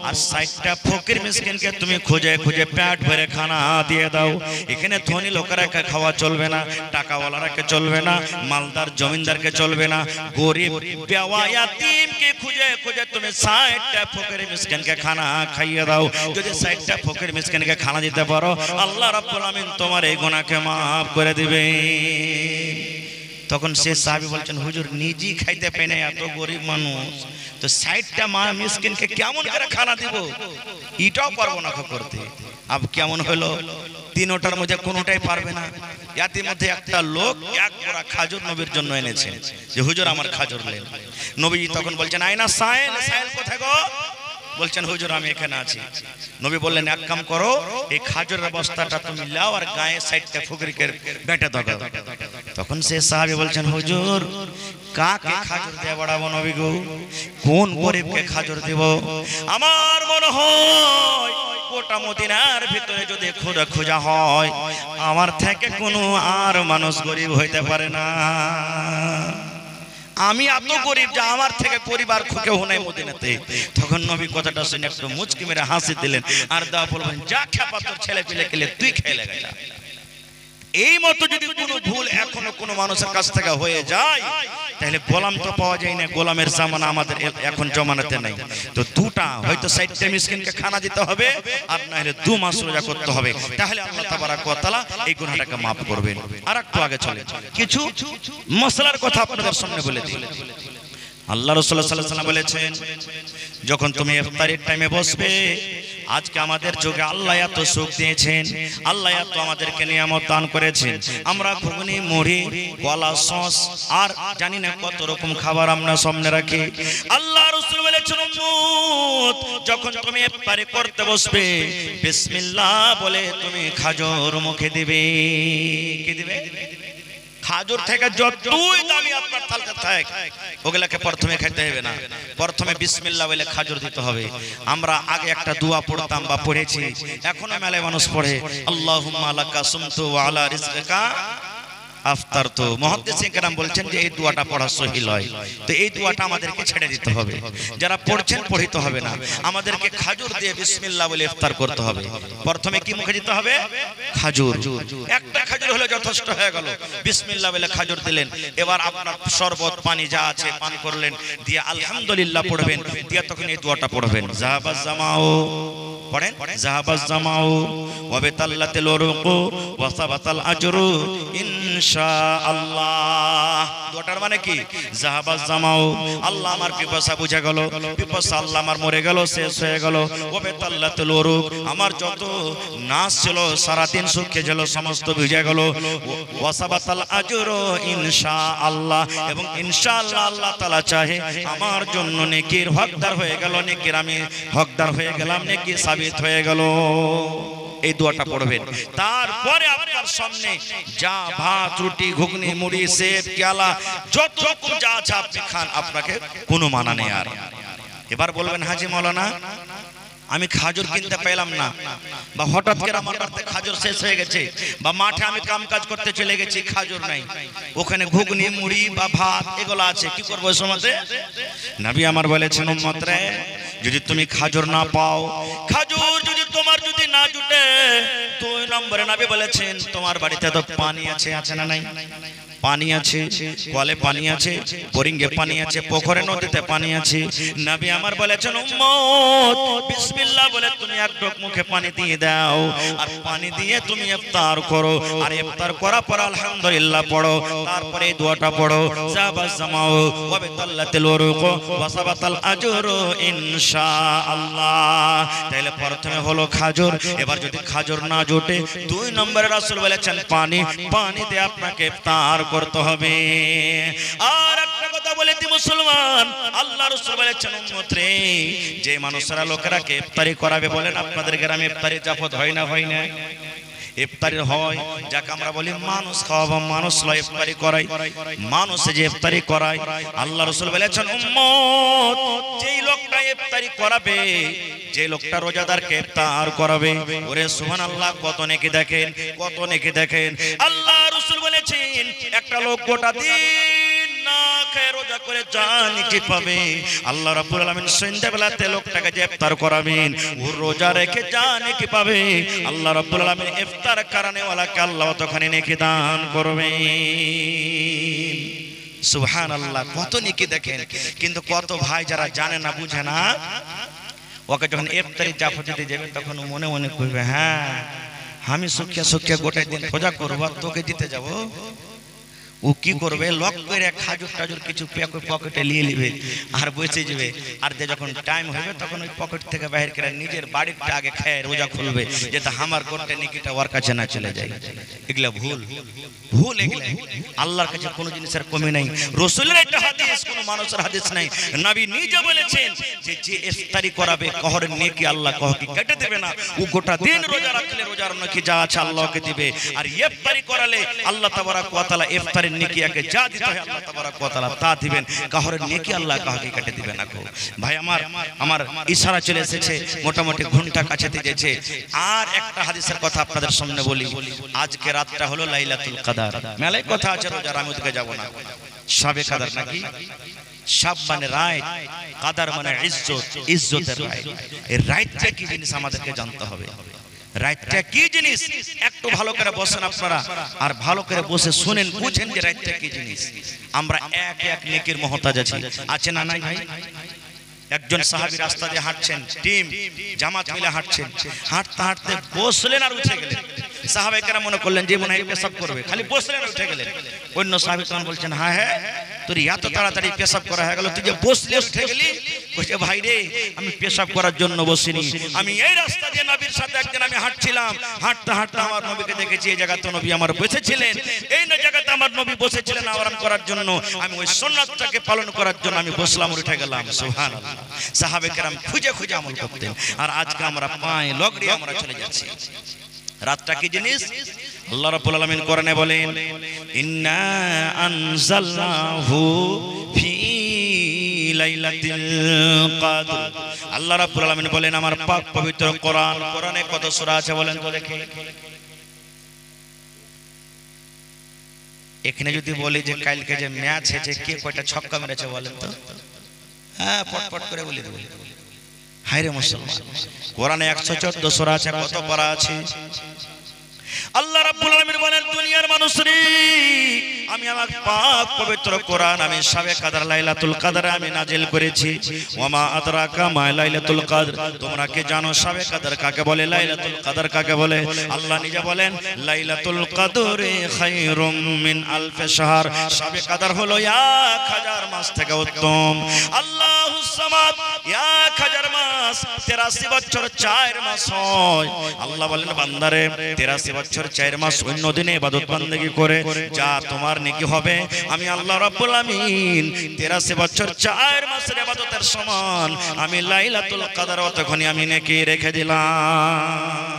আর 60টা ফকির মিসকিনকে তুমি খুঁজে খুঁজে পেট ভরে খানা দিয়ে দাও। এখানে ধনী লোকেরা খাওয়া চলবে না, টাকাওয়ালারাকে চলবে না, মালদার জমিনদারকে চলবে না, গরিব বেওয়া ইয়াতিমকে খুঁজে খুঁজে তুমি 60টা ফকির মিসকিনকে খানা খাইয়ে দাও। যদি 60টা ফকির মিসকিনকে খানা দিতে পারো, আল্লাহ রাব্বুল আমিন তোমার এই গুনাহকে maaf করে দিবে। তখন সে সাহাবী বলছেন, হুজুর নিজেই খাইতে পাই না, এত গরিব মানুষ, তো 60টা মা মিসকিনকে কেমন করে খানা দিব এটাও পারবো না করতে। আব কেমন হলো, তিনটার মধ্যে কোনোটাই পারবে না। ইয়াতির মধ্যে একটা লোক এক বড়া খাজুর নবীর জন্য এনেছেন, যে হুজুর আমার খাজুর নেন। নবীজি তখন বলছেন আয়না সাহেল, সাহেল কোথায় গো? বলছেন হুজুর আমি এখানে আছি। নবী বললেন এক কাম করো, এই খাজুরের বস্তাটা তুমি লাও আর গায়ে 60টা ফকিরকে বেঁটে দাও। তখন সে সাহাবী বলছেন হুজুর কাকে খাজুর দিয়ে বাড়াবো নবী গো, কোন গরিবকে খাজুর দেব? আমার মনে হয় গোটা মদিনার ভিতরে যদি খোঁজা হয় আমার থেকে কোনো আর মানুষ গরিব হইতে পারে না। আমি এত গরিব যে আমার থেকে গরিব আর কেউ নাই মদিনাতে। তখন নবী কথাটা শুনে একটু মুচকি মেরে হাসি দিলেন আর দা বলবেন যা খেপা তোর ছেলে পিলে খেলে তুই খেয়ে লেগে যা। এই মতো যদি কোনো ভুল এখনো কোনো মানুষের কাছ থেকে হয়ে যায় তাহলে গোলাম তো পাওয়া যায় না, গোলামের জামানা আমাদের এখন জমানাতে নাই। তো দুটা হয়তো 60টা মিসকিনকে খানা দিতে হবে আর না হলে 2 মাস রোজা করতে হবে, তাহলে আল্লাহ তাবারক ওয়া তাআলা এই গুনাহটাকে maaf করবেন। আর একটু আগে চলে কিছু মশলার কথা আপনাদের সামনে বলে দিই। আল্লাহ রাসূল সাল্লাল্লাহু আলাইহি ওয়াসাল্লাম বলেছেন যখন তুমি ইফতারের টাইমে বসবে, আজকে আমাদের যুগে আল্লাহ এত সুখ দিয়েছেন, আল্লাহ এত আমাদেরকে নিয়ামত দান করেছেন। আমরা ঘুগনি মুড়ি কলা সস আর জানি না কত রকম খাবার আমরা সামনে রাখি। আল্লাহ রাসূল বলেছেন উম্মত যখন তুমি ইফতারি করতে বসবে বিসমিল্লাহ বলে তুমি খাজুর মুখে দিবে। কি দিবে? খাজুর থেকে যতই দামি আপনার থালকা থাক ওগুলাকে প্রথমে খেতে হবে না, প্রথমে বিসমিল্লাহ বলে খাজুর দিতে হবে। আমরা আগে একটা দোয়া পড়তাম বা পড়েছি, এখনো মেলায় মানুষ পড়ে আল্লাহুম্মা লাকা সুমতু ওয়া আলা রিজকিকা আফতারতু। মুহাদ্দিসিন কেরাম বলছেন যে এই দোয়াটা পড়া সহিহ হয়। তো এই দোয়াটা আমাদেরকে ছেড়ে দিতে হবে, যারা পড়ছেন পড়িতে হবে না। আমাদেরকে খাজুর দিয়ে বিসমিল্লাহ বলে ইফতার করতে হবে। প্রথমে কি মুখে দিতে হবে? খাজুর। একটা খাজুর হলে যথেষ্ট হয়ে গেল। বিসমিল্লাহ বলে খাজুর দিলেন, এবার আপনার শরবত পানি যা আছে পান করলেন, দিয়ে আলহামদুলিল্লাহ পড়বেন, দিয়ে তখন এই দোয়াটা পড়বেন যাহাবাজ জামাও। পড়েন যাহাবাজ জামাও ওয়া বিতাল্লাতিল উরুকু ওয়া সাবাতাল আজরু ইনশাআল্লাহ। দোয়াটার মানে কি? যাহাবাজ জামাও, আল্লাহ আমার পিপাসা বুঝে গেল, পিপাসা আল্লাহ আমার মরে গেল, শেষ হয়ে গেল। ওয়া বিতাল্লাতিল উরুক, আমার যত নাশ ছিল সারা দিন শুকিয়ে গেল, সমস্ত ভিজে গেল। ওয়া সাবাতাল আজরু ইনশাআল্লাহ, এবং ইনশাআল্লাহ আল্লাহ তাআলা চাহে আমার জন্য নেকির হকদার হয়ে গেল, নেকির আমি হকদার হয়ে গেলাম, নেকি সাবিত হয়ে গেল। এই দোয়াটা পড়বেন। তারপরে আপনার সামনে যা ভাত রুটি ঘুগনি মুড়ি সেব কেলা যত রকম যা আছে আপনি খান, আপনাকে কোনো মানা নেই। আর এবার বলবেন হাজি মাওলানা আমি খাজুর কিনতে পেলাম না, বা হঠাৎ করে আমার বাড়িতে খাজুর শেষ হয়ে গেছে, বা মাঠে আমি কাম কাজ করতে চলে গেছি খাজুর নাই, ওখানে ঘুগনি মুড়ি বা ভাত এগুলো আছে, কি করবো ওই সময়তে? নবী আমার বলেছেন উম্মত রে, যদি তুমি খাজুর না পাও, খাজুর যদি তোমার যদি না জুটে, 2 নম্বরে নবী বলেছেন তোমার বাড়িতে তো পানি আছে, আছে না নাই? পানি আছে, কলে পানি আছে, বোরিংয়ে পানি আছে, পুকুরে নদীতে পানি আছে। নবী আমার বলেছেন উম্মত বিসমিল্লাহ বলে তুমি এক ঢোক মুখে পানি দিয়ে দাও, আর পানি দিয়ে তুমি ইফতার করো, আর ইফতার করার পর আলহামদুলিল্লাহ পড়ো, তারপরে এই দোয়াটা পড়ো যাবাজ জামাও ওয়া বিতাল্লাতিল উরুক ওয়া সাবাতাল আজরু ইনশাআল্লাহ। তাহলে প্রথমে হলো খাজুর, এবার যদি খাজুর না জোটে 2 নম্বরে রাসূল বলেছেন পানি, পানি দিয়ে আপনাকে ইফতার করতে হবে। আর একটা কথা বলে দি মুসলমান, আল্লাহ রাসূল বলেছেন উম্মত রে, যে মানুষরা লোকেরাকে ইফতারি করাবে, বলেন আপনাদের গ্রামে ইফতারি জাফত হয় না? হয় না? ইফতারি হয়, যাকে আমরা বলি মানুষ খাওয়াবো, মানুষ লয় ইফতারি করাই, মানুষ যে ইফতারি করায়। আল্লাহ রাসূল বলেছেন উম্মত যেই লোকটা ইফতারি করাবে, যে লোকটা রোজাদারকে ইফতার করাবে, ওরে সুবহানাল্লাহ কত নেকি দেখেন, কত নেকি দেখেন। আল্লাহ রাসূল বলেছেন একটা লোক গোটা দিন না খেয়ে রোজা করে জানি কি পাবে, আল্লাহ রাব্বুল আলামিন সন্ধ্যাবেলাতে লোকটাকে যে ইফতার করাবেন ও রোজা রেখে জানি কি পাবে, আল্লাহ রাব্বুল আলামিন ইফতার করানে ওয়ালাকে আল্লাহ তখনই নেকি দান করবেন। সুবহানাল্লাহ কত নেকি দেখেন। কিন্তু কত ভাই যারা জানে না বুঝে না, ওকে যখন ইফতারি জাফর দিতে যাবে তখন মনে মনে কইবে হ্যাঁ আমি সুখিয়া সুখিয়া গোটা দিন রোজা করব, তোকে দিতে যাব। ও কি করবে, লক করে খাজুর টাজুর কিছু পকেটে নিয়ে নিবে আর বসে যাবে। আর যে যখন টাইম হবে তখন ওই পকেট থেকে বাইর করে নিজের বাড়িটা আগে খেয়ে রোজা খুলবে, যেটা আমার করতে নিকিটা ওর কাছে না চলে যায়। এগুলা ভুল ভুল, এগুলা আল্লাহর কাছে কোনো জিনিসের কমি নাই। রাসূলের একটা হাদিস, কোনো মানুষের হাদিস নাই। নবী নিজে বলেছেন যে যে ইফতারি করাবে কহরের নেকি আল্লাহ কহকে কেটে দেবে না। ও গোটা দিন রোজা রাখলে রোজার নেকি যা আছে আল্লাহকে দিবে। আর ইফতারি করালে আল্লাহ তাবারক ওয়া তাআলা ইফতারের নেকিয়াকে যা দিতে হয় আল্লাহ তাবারক ওয়া তাআলা তা দিবেন। কহরের নেকি আল্লাহ কহকে কেটে দিবে না। ভাই আমার ইশারা চলে এসেছে, মোটামুটি ঘন্টা কাছেতে যেছে। আর একটা হাদিসের কথা আপনাদের সামনে বলি। আজকে রাতটা হলো লাইলাতুল কদর। মেলায় কথা আছে রোজার, আমি ওদিকে যাব না। শাবে কদর নাকি? শাব মানে রাত, কদর মানে ইজ্জত, ইজ্জতের রাত। এই রাতটা কি জিনিস আমাদেরকে জানতে হবে। রাতটা কি জিনিস একটু ভালো করে বসেন আপনারা, আর ভালো করে বসে শুনেন, বুঝেন যে রাতটা কি জিনিস। আমরা এক এক নেকির মুহতাজ আছি, আছে না নাই ভাই? একজন সাহাবী রাস্তা দিয়ে হাঁটছেন, টিম জামাত মিলে হাঁটছেন, হাঁটতে হাঁটতে বসলেন আর উঠে গেলেন। সাহাবায়ে কেরাম মনে করলেন যে মনে হয় পেশাব করবে, খালি বসলেন আর উঠে গেলেন। অন্য সাহাবী তখন বলছেন, হ্যাঁ হ্যাঁ তোর এত তাড়াতাড়ি পেশাব করা হয়ে গেল, তুই যে বসলে উঠে গেলি? বলছে, ভাই রে আমি পেশাব করার জন্য বসিনি, আমি এই রাস্তা দিয়ে নবীর সাথে একদিন আমি হাঁটছিলাম, হাঁটতে হাঁটতে আমার নবীকে দেখেছি এই জায়গাতে নবী আমার বসেছিলেন, এই না জায়গাতে আমার নবী বসেছিলেন আরাম করার জন্য, আমি ওই সুন্নাতটাকে পালন করার জন্য আমি বসলাম, উঠে গেলাম। সুবহানাল্লাহ। সাহাবে কেরাম খুঁজে খুঁজে আমল করতেন। আর আজকে আমরা পায়ে লগড়ি আমরা চলে যাচ্ছি। রাতটা কি জিনিস? আল্লাহ রাব্বুল আলামিন কোরআনে বলেন, ইন্না আনজালনাহু ফি লাইলাতিল কদর। আল্লাহ রাব্বুল আলামিন বলেন আমার পাক পবিত্র কোরআন, কোরআনে কত সূরা আছে বলেন তো দেখি। এখানে যদি বলি যে কালকে যে ম্যাচ হয়েছে কে কয়টা ছক্কা মেরেছে বলেন তো? হ্যাঁ পটপট করে বলে দেব। হায়রে মুসলমান, কোরআনে 114 সূরা আছে, কত পারা আছে? আল্লাহ রাব্বুল আলামিন বলেন দুনিয়ার মানুষরে আমি আমার পাক পবিত্র কোরআন আমি শাবে কদর লাইলাতুল কদরে আমি নাজিল করেছি। ওয়ামা আদরাকা মা লাইলাতুল কদর, তোমরা কি জানো শাবে কদর কাকে বলে, লাইলাতুল কদর কাকে বলে? আল্লাহ নিজে বলেন লাইলাতুল কদরে খায়রুম মিন আলফি শাহর, শাবে কদর হলো 1000 মাস থেকে উত্তম। আল্লাহুস সামাদ 1000 মাস 83 বছর 4 মাস হয়। আল্লাহ বলেন বান্দারে 83 বছর 4 মাস অন্য দিনে ইবাদত বান্দেগি করে যা তোমার নেকি হবে, আমি আল্লাহ রাব্বুল আমিন 83 বছর 4 মাসের ইবাদতের সমান আমি লাইলাতুল কদর তখনই আমি নেকি রেখে দিলাম।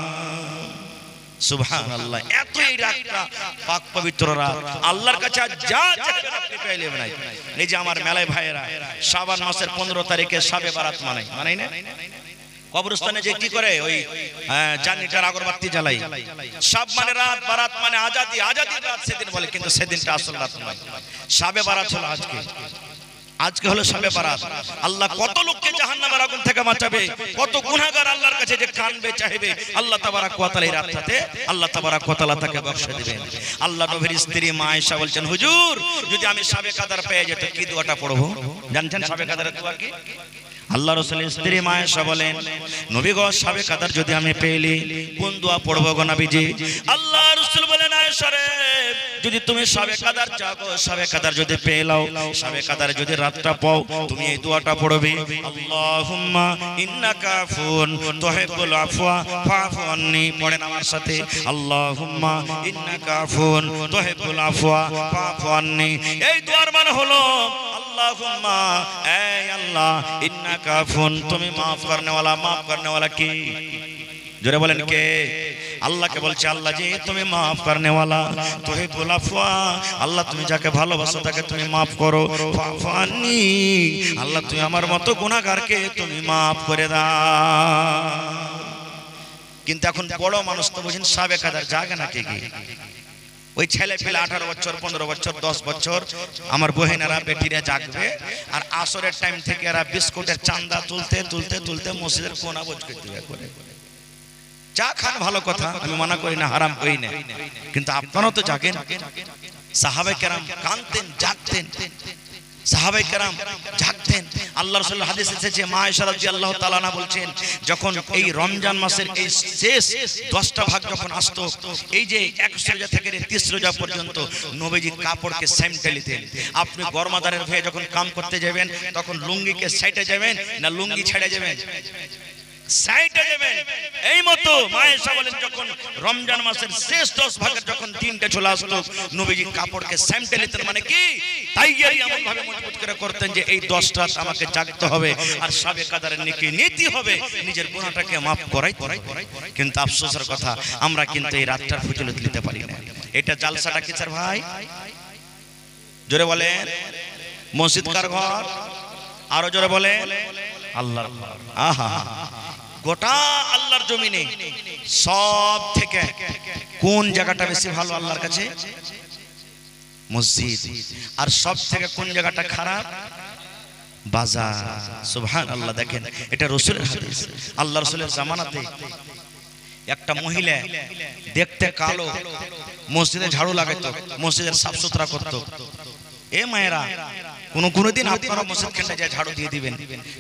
সুবহানাল্লাহ। এতই রাতটা পাক পবিত্র রাত, আল্লাহর কাছে যা চাইবেন আপনি পেয়ে নেবেন। এই যে আমার মেলায় ভাইয়েরা শাবান মাসের 15 তারিখে শাবে বারাত মানাই না? কবরস্থানে যে কি করে ওই জানিটার আগরবাতি জ্বালাই। শাব মানে রাত, বারাত মানে আজাদি, আজাদির রাত সেদিন বলে, কিন্তু সেদিনটা আসল রাত নয়। শাবে বারাত হলো আজকে, আজকে হলো শাবে বারাত। আল্লাহ কত লোককে জাহান্নামের আগুন থেকে বাঁচাবে, কত গুনাহগার আল্লাহর কাছে যে কানবে চাইবে, আল্লাহ তাবারক ওয়া তাআলা এই রাতটাতে আল্লাহ তাবারক ওয়া তাআলা তাকে বখশে দিবেন। আল্লাহ নবীর স্ত্রী মা আয়েশা বলছেন, হুজুর যদি আমি শাবে কদর পেয়ে যেত কি দোয়াটা পড়বো জানেন? শাবে কদরের দোয়া কি? আল্লাহ রাসূলের স্ত্রী মা আয়েশা বলেন, নবী গো শাবে কদর যদি আমি পেলি কোন দোয়া পড়বো গো নবীজি? আল্লাহ রাসূল বলেন, আয়েশা রে যদি তুমি শাবে কদর চাও, শাবে কদর যদি পেয়ে নাও, শাবে কদর যদি রাতটা পাও, তুমি এই দোয়াটা পড়বে, আল্লাহুম্মা ইন্নাকা আফুন তুহিব্বুল আফওয়া ফাফু আন্নি। পড়েন আমার সাথে, আল্লাহুম্মা ইন্নাকা আফুন তুহিব্বুল আফওয়া ফাফু আন্নি। এই দোয়ার মানে হলো আল্লাহুম্মা এই আল্লাহ ইন্নাকা আফুন, তুমি maaf করনে वाला, maaf করনে वाला কি? জোরে বলেন কে? আল্লাহকে বলছে আল্লাহ জি তুমি maaf করনে वाला, তুহিব্বুল আফওয়া, আল্লাহ তুমি যাকে ভালোবাসো তাকে তুমি maaf করো, ফাফু আন্নি, আল্লাহ তুমি আমার মতো গুনাহগারকে তুমি maaf করে দাও। কিন্তু এখন বড় মানুষ তো বুঝেন শাবে কদর জাগে না কি? ওই ছেলে পেলে 18 বছর 15 বছর 10 বছর আমার বহেনেরা বেটিরা জাগবে, আর আসরের টাইম থেকে এরা বিস্কুটের চান্দা তুলতে তুলতে তুলতে মসজিদের কোনা বোঝ করে দিবে করে। চা খান ভালো কথা, আমি মানা করি না, হারাম করি না, কিন্তু আপনারা তো জাগেন। সাহাবায়ে কেরাম কানতেন, জাগতেন, সাহাবায়ে কেরাম জাগতেন। আল্লাহ রাসূলের হাদিসে এসেছে, মা আয়েশা রাদিয়াল্লাহু তাআলা আনহা বলছেন, যখন এই রমজান মাসের এই শেষ 10টা ভাগ যখন আসতো, এই যে 21 রোজা থেকে 30 রোজা পর্যন্ত নবীজি কাপড়কে সেমটে নিতেন। আপনি গরমাদারের হয়ে যখন কাম করতে যাবেন, তখন লুঙ্গিকে সাইডে যাবেন না লুঙ্গি ছেড়ে যাবেন? সাইডে যাবেন। এই মতো মা আয়েশা বলেন, যখন রমজান মাসের শেষ 10 ভাগের যখন দিনটা চলে আসতো, নবীজি কাপড়কে সেমটে নিতেন। মানে কি? তাইয়ারি এমন ভাবে মজবুত করে করতেন যে এই 10 রাত আমাকে জাগতে হবে আর শাবে কাদারের নেকি নিতে হবে, নিজের গুনাহটাকে maaf করাই। কিন্তু আফসোসের কথা, আমরা কিন্তু এই রাতটার ফজিলত নিতে পারি না। এটা জালসাটা কি স্যার ভাই? জোরে বলেন। মসজিদ কার ঘর? আরো জোরে বলেন। আল্লাহর ঘর। আহা, গোটা আল্লাহর জমিনে সব থেকে কোন জায়গাটা বেশি ভালো আল্লাহর কাছে? মসজিদ। আর সব থেকে কোন জায়গাটা খারাপ? বাজার। সুবহানাল্লাহ। দেখেন, এটা রাসূলের হাদিস। আল্লাহ রাসূলের জামানাতে একটা মহিলা দেখতে কালো, মসজিদে ঝাড়ু লাগাতো, মসজিদের সাফ সুতরা করতো। এ মায়েরা, কোনদিন আপনারা মসজিদ খেলতে যায় ঝাড়ু দিয়ে দিবেন,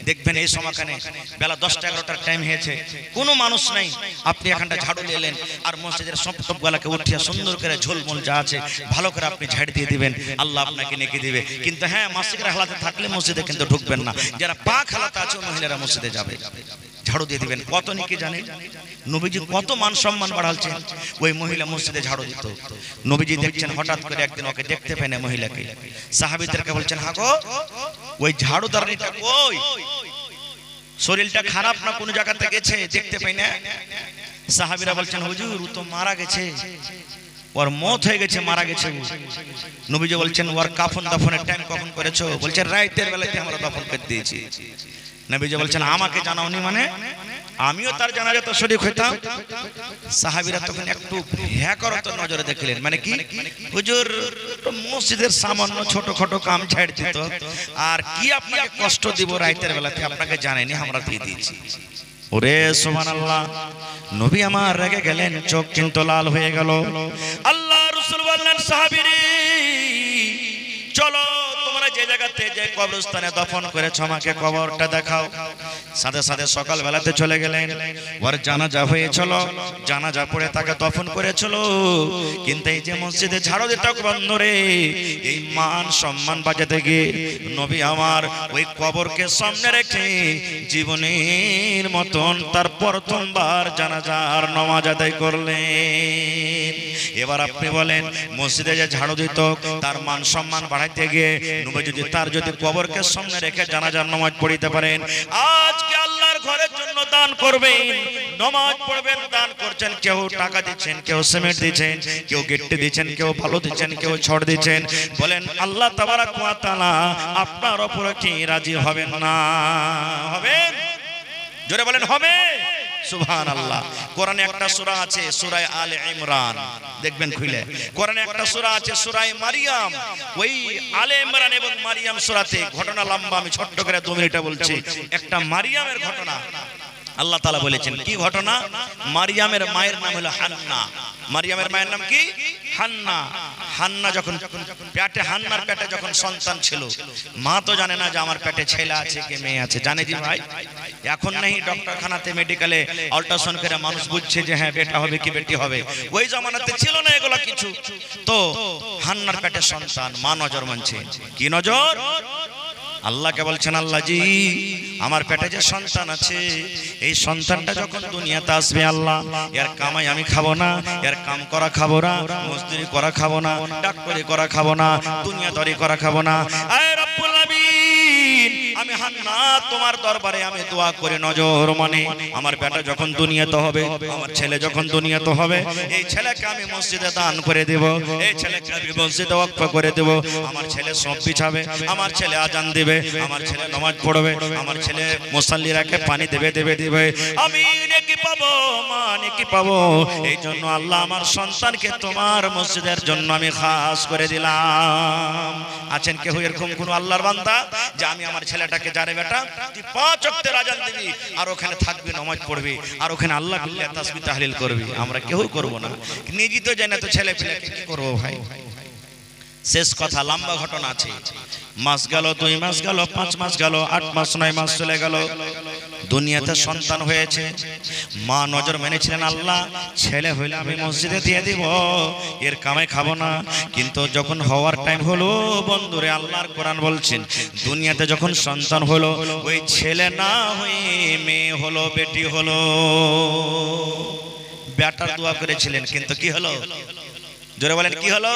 দেখবেন এই সময়খানে বেলা 10টা-11টার টাইম হয়েছে, কোনো মানুষ নাই, আপনি এখানটা ঝাড়ু দিলেন আর মসজিদের সব টপগুলাকে উঠিয়ে সুন্দর করে ঝোলমোল যা আছে ভালো করে আপনি ঝাড় দিয়ে দিবেন, আল্লাহ আপনাকে নেকি দিবে। কিন্তু হ্যাঁ, মাসিকের হালাতে থাকলে মসজিদে কিন্তু ঢুকবেন না। যারা পাক হালাতে আছে মহিলারা মসজিদে যাবে, ঝাড়ু দিয়ে দিবেন। কত নেকি জানেন? নবীজি কত মান সম্মান বাড়ালছেন। ওই মহিলা মসজিদে ঝাড়ু দিত। নবীজি দেখছেন, হঠাৎ করে একদিন ওকে দেখতে পেনে মহিলাকে, সাহাবীদেরকে বলছেন, হাগো ওই ঝাড়ুদারনিটা কই? শরীরটা খারাপ না কোন জায়গাতে গেছে, দেখতে পাই না। সাহাবীরা বলছেন, হুজুর ও তো মারা গেছে, ওর মওত হয়ে গেছে, মারা গেছে। নবীজি বলছেন, ওর কাফন দাফনের টাইম কখন করেছো? বলছেন, রাতের বেলাতে আমরা দাফন করে দিয়েছি। নবীজি বলছেন, আমাকে জানাওনি? মানে আমিও তার জানাজাতে শরীক হইতাম। সাহাবীরা তখন একটু হ্যাকরত নজরে দেখলেন। মানে কি? হুজুর মসজিদের সামান্য ছোটখাটো কাম ছেড়ে দিত, আর কি আপনাকে কষ্ট দিব রাতের বেলাতে, আপনাকে জানাইনি, আমরা দিয়ে দিয়েছি। ওরে সুবহানাল্লাহ, নবী আমার রেগে গেলেন, চোখ কিন্তু লাল হয়ে গেল। আল্লাহ রাসূল বললেন, সাহাবীরা চলো, তোমরা যে জায়গাতে যে কবরস্থানে দফন করেছো আমাকে কবরটা দেখাও। সাথে সাথে সকাল বেলাতে চলে গেলেন। ওর জানাজা হয়েছিল, জানাজা পড়ে তাকে দফন করেছিল। কিন্তু এই যে মসজিদে ঝাড়ু দিতে বন্ধ রে, এই মান সম্মান বাঁচাতে গিয়ে নবী আমার ওই কবরকে সামনে রেখে জীবনের মতন তার প্রথমবার জানাজার নামাজ আদায় করলেন। এবার আপনি বলেন, মসজিদে যে ঝাড়ু দিত তার মান সম্মান বাড়াইতে গিয়ে নবী যদি তার কবরকে সামনে রেখে জানাজার নামাজ পড়িতে পারেন, আজকে আল্লাহর ঘরের জন্য দান করবেন, নামাজ পড়বেন, দান করছেন, কেউ টাকা দিচ্ছেন, কেউ সিমেন্ট দিচ্ছেন, কেউ গিট্টি দিচ্ছেন, কেউ ভালো দিচ্ছেন, কেউ ছড় দিচ্ছেন, বলেন আল্লাহ তাবারাক ওয়া তাআলা আপনার উপরে কি রাজি হবেন না? হবেন? জোরে বলেন, হবে। সুবহানাল্লাহ। কোরআনে একটা সূরা আছে, সূরা আলে ইমরান, দেখবেন খুলে। কোরআনে একটা সূরা আছে, সূরা মারিয়াম। ওই আলে ইমরান এবং মারিয়াম সূরাতে ঘটনা লম্বা, আমি ছোট্ট করে 2 মিনিটে বলছি। একটা মারিয়ামের ঘটনা আল্লাহ তাআলা বলেছেন। কি ঘটনা? মারিয়ামের মায়ের নাম হলো হান্না। মারিয়ামের মায়ের নাম কি? হান্না। হান্না যখন পেটে, হান্নার পেটে যখন সন্তান ছিল, মা তো জানে না যে আমার পেটে ছেলে আছে কি মেয়ে আছে। জানে জি ভাই? এখন নেই ডক্টরখানাতে মেডিকেলে আল্ট্রাসাউন্ড করে মানুষ বুঝছে যে হ্যাঁ বেটা হবে কি বেটি হবে। ওই জামানাতে ছিল না এগুলো কিছু। তো হান্নার পেটে সন্তান, মা নজর মানছে। কি নজর? আল্লাহকে বলছেন, আল্লাহ জি আমার পেটে যে সন্তান আছে, এই সন্তানটা যখন দুনিয়াতে আসবে আল্লাহ, এর কামাই আমি খাবো না, এর কাম করা খাবো না, মজদুরি করা খাবো না, ডাক্তারি করা খাবো না, দুনিয়াদারি করা খাবো না। আয় রব্বুল আলামিন, আমি হান্না তোমার দরবারে আমি দোয়া করে নজর মানে আমার বেটা যখন দুনিয়াতে হবে, আমার ছেলে যখন দুনিয়াতে হবে, এই ছেলেকে আমি মসজিদে দান করে দেব, এই ছেলেকে আমি মসজিদে ওয়াকফ করে দেব। আমার ছেলে সব বিছাবে, আমার ছেলে আজান দিবে, আমার ছেলে নামাজ পড়বে, আমার ছেলে মুসাল্লিরাকে পানি দেবে দেবে দেবে, আমি নেকি পাবো, মা নেকি পাবো। এই জন্য আল্লাহ আমার সন্তানকে তোমার মসজিদের জন্য আমি খাস করে দিলাম। আছেন কেউ এরকম কোন আল্লাহর বান্দা যে আমি আমার ছেলেটাকে, যারে বেটা তুই 5 ওয়াক্তের আজান দিবি আর ওখানে থাকবি, নামাজ পড়বি আর ওখানে আল্লাহ বিল্লাহ তাসবিহ তাহলিল করবি? আমরা কেউ করব না। নিজে তো জানে তো ছেলে পেলেকে কি করবো ভাই? শেষ কথা, লম্বা ঘটনা আছে। মাস গেল, 2 মাস গেল, 5 মাস গেল, 8 মাস 9 মাস চলে গেল, দুনিয়াতে সন্তান হয়েছে। মা নজর মেনেছিলেন, আল্লাহ ছেলে হইলে আমি মসজিদে দিয়ে দিব, এর কামাই খাবো না। কিন্তু যখন হওয়ার টাইম হলো, বন্ধুরে আল্লাহর কোরআন বলছেন, দুনিয়াতে যখন সন্তান হলো, ওই ছেলে না হয়ে মেয়ে হলো, বেটি হলো। বেটার দোয়া করেছিলেন, কিন্তু কি হলো? জোরে বলেন, কি হলো?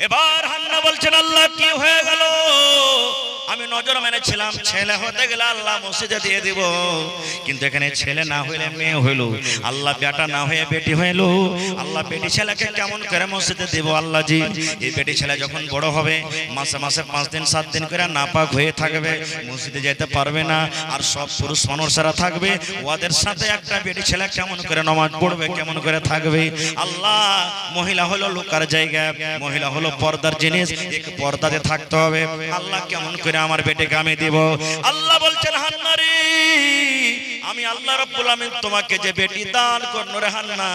এবার হান্না বলছেন, আল্লাহ কি হয়ে গেল? আমি নজর মেনেছিলাম ছেলে হতে গেলে আল্লাহ মসজিদে দিয়ে দিব, কিন্তু এখানে ছেলে না হইলে মেয়ে হইল, আল্লাহ বেটা না হয়ে বেটি হইল। আল্লাহ বেটি ছেলেকে কেমন করে মসজিদে দিব? আল্লাহ জি, এই বেটি ছেলে যখন বড় হবে, মাসে মাসে 5 দিন 7 দিন করে নাপাক হয়ে থাকবে, মসজিদে যেতে পারবে না, আর সব পুরুষ মানুষরা থাকবে, ওদের সাথে একটা বেটি ছেলে কেমন করে নামাজ পড়বে, কেমন করে থাকবে? আল্লাহ, মহিলা হলো লোকার জায়গা, মহিলা হলো পর্দার জিনিস, এক পর্দাতে থাকতে হবে। আল্লাহ কেমন করে আমার বেটিকে আমি দিব? আল্লাহ বলছেন, হান্না রে, আমি আল্লাহ রাব্বুল আমিন তোমাকে যে বেটি দান করব রে হান্না,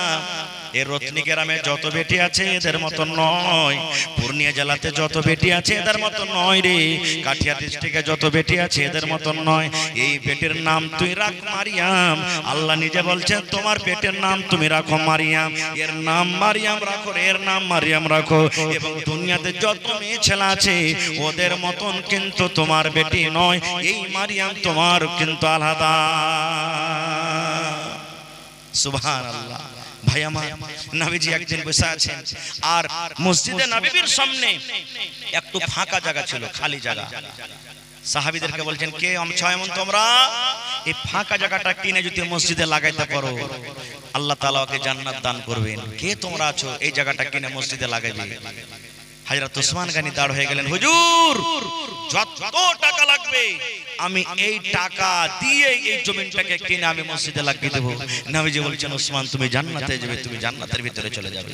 এই রত্নী গ্রামে যত বেটি আছে এদের মত নয়, পূর্ণিয়া জেলাতে যত বেটি আছে এদের মত নয় রে, কাঠিয়া ডিস্ট্রিক্টে যত বেটি আছে এদের মত নয়। এই বেটির নাম তুই রাখ মারিয়াম। আল্লাহ নিজে বলছেন, তোমার বেটির নাম তুমি রাখো মারিয়াম, এর নাম মারিয়াম রাখো, এর নাম মারিয়াম রাখো। এবং দুনিয়াতে যত মেয়ে ছেলে আছে ওদের মতন কিন্তু তোমার বেটি নয়, এই মারিয়াম তোমার কিন্তু আলাদা। সুবহানাল্লাহ। ভাই আমার, নবীজি একদিন বসে আছেন, আর মসজিদে নববীর সামনে একটু ফাঁকা জায়গা ছিল, খালি জায়গা। সাহাবীদেরকে বলছেন, কে এমন তোমরা এই ফাঁকা জায়গাটা কিনে যদি মসজিদে লাগাইতে পারো, আল্লাহ তাআলা ওকে জান্নাত দান করবেন। কে তোমরা আছো এই জায়গাটা কিনে মসজিদে লাগাইবে? হযরত ওসমান গনি দাঁড় হয়ে গেলেন, হুজুর যত টাকা লাগবে আমি এই টাকা দিয়ে এই জমিনটাকে কিনে আমি মসজিদে লাগিয়ে দেব। নবীজি বলছেন, ওসমান তুমি জান্নাতে যাবে, তুমি জান্নাতের ভিতরে চলে যাবে।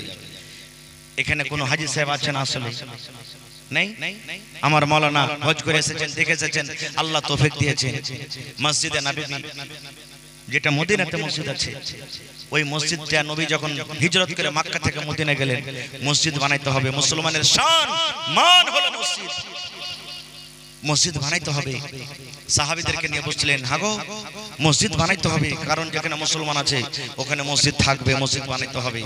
এখানে কোন হাজী সাহেব আছেন? আসলে নেই। আমার মাওলানা হজ করে এসেছেন, দেখে এসেছেন, আল্লাহ তৌফিক দিয়েছেন। মসজিদে নববী যেটা মদিনাতে মসজিদ আছে, ওই মসজিদটা নবী যখন হিজরত করে মক্কা থেকে মদিনা গেলেন, মসজিদ বানাইতে হবে। মুসলমানের শান মান হলো মসজিদ, মসজিদ বানাইতে হবে। সাহাবীদেরকে নিয়ে বসছিলেন, হাগো মসজিদ বানাইতে হবে, কারণ যেখানে মুসলমান আছে ওখানে মসজিদ থাকবে, মসজিদ বানাইতে হবে।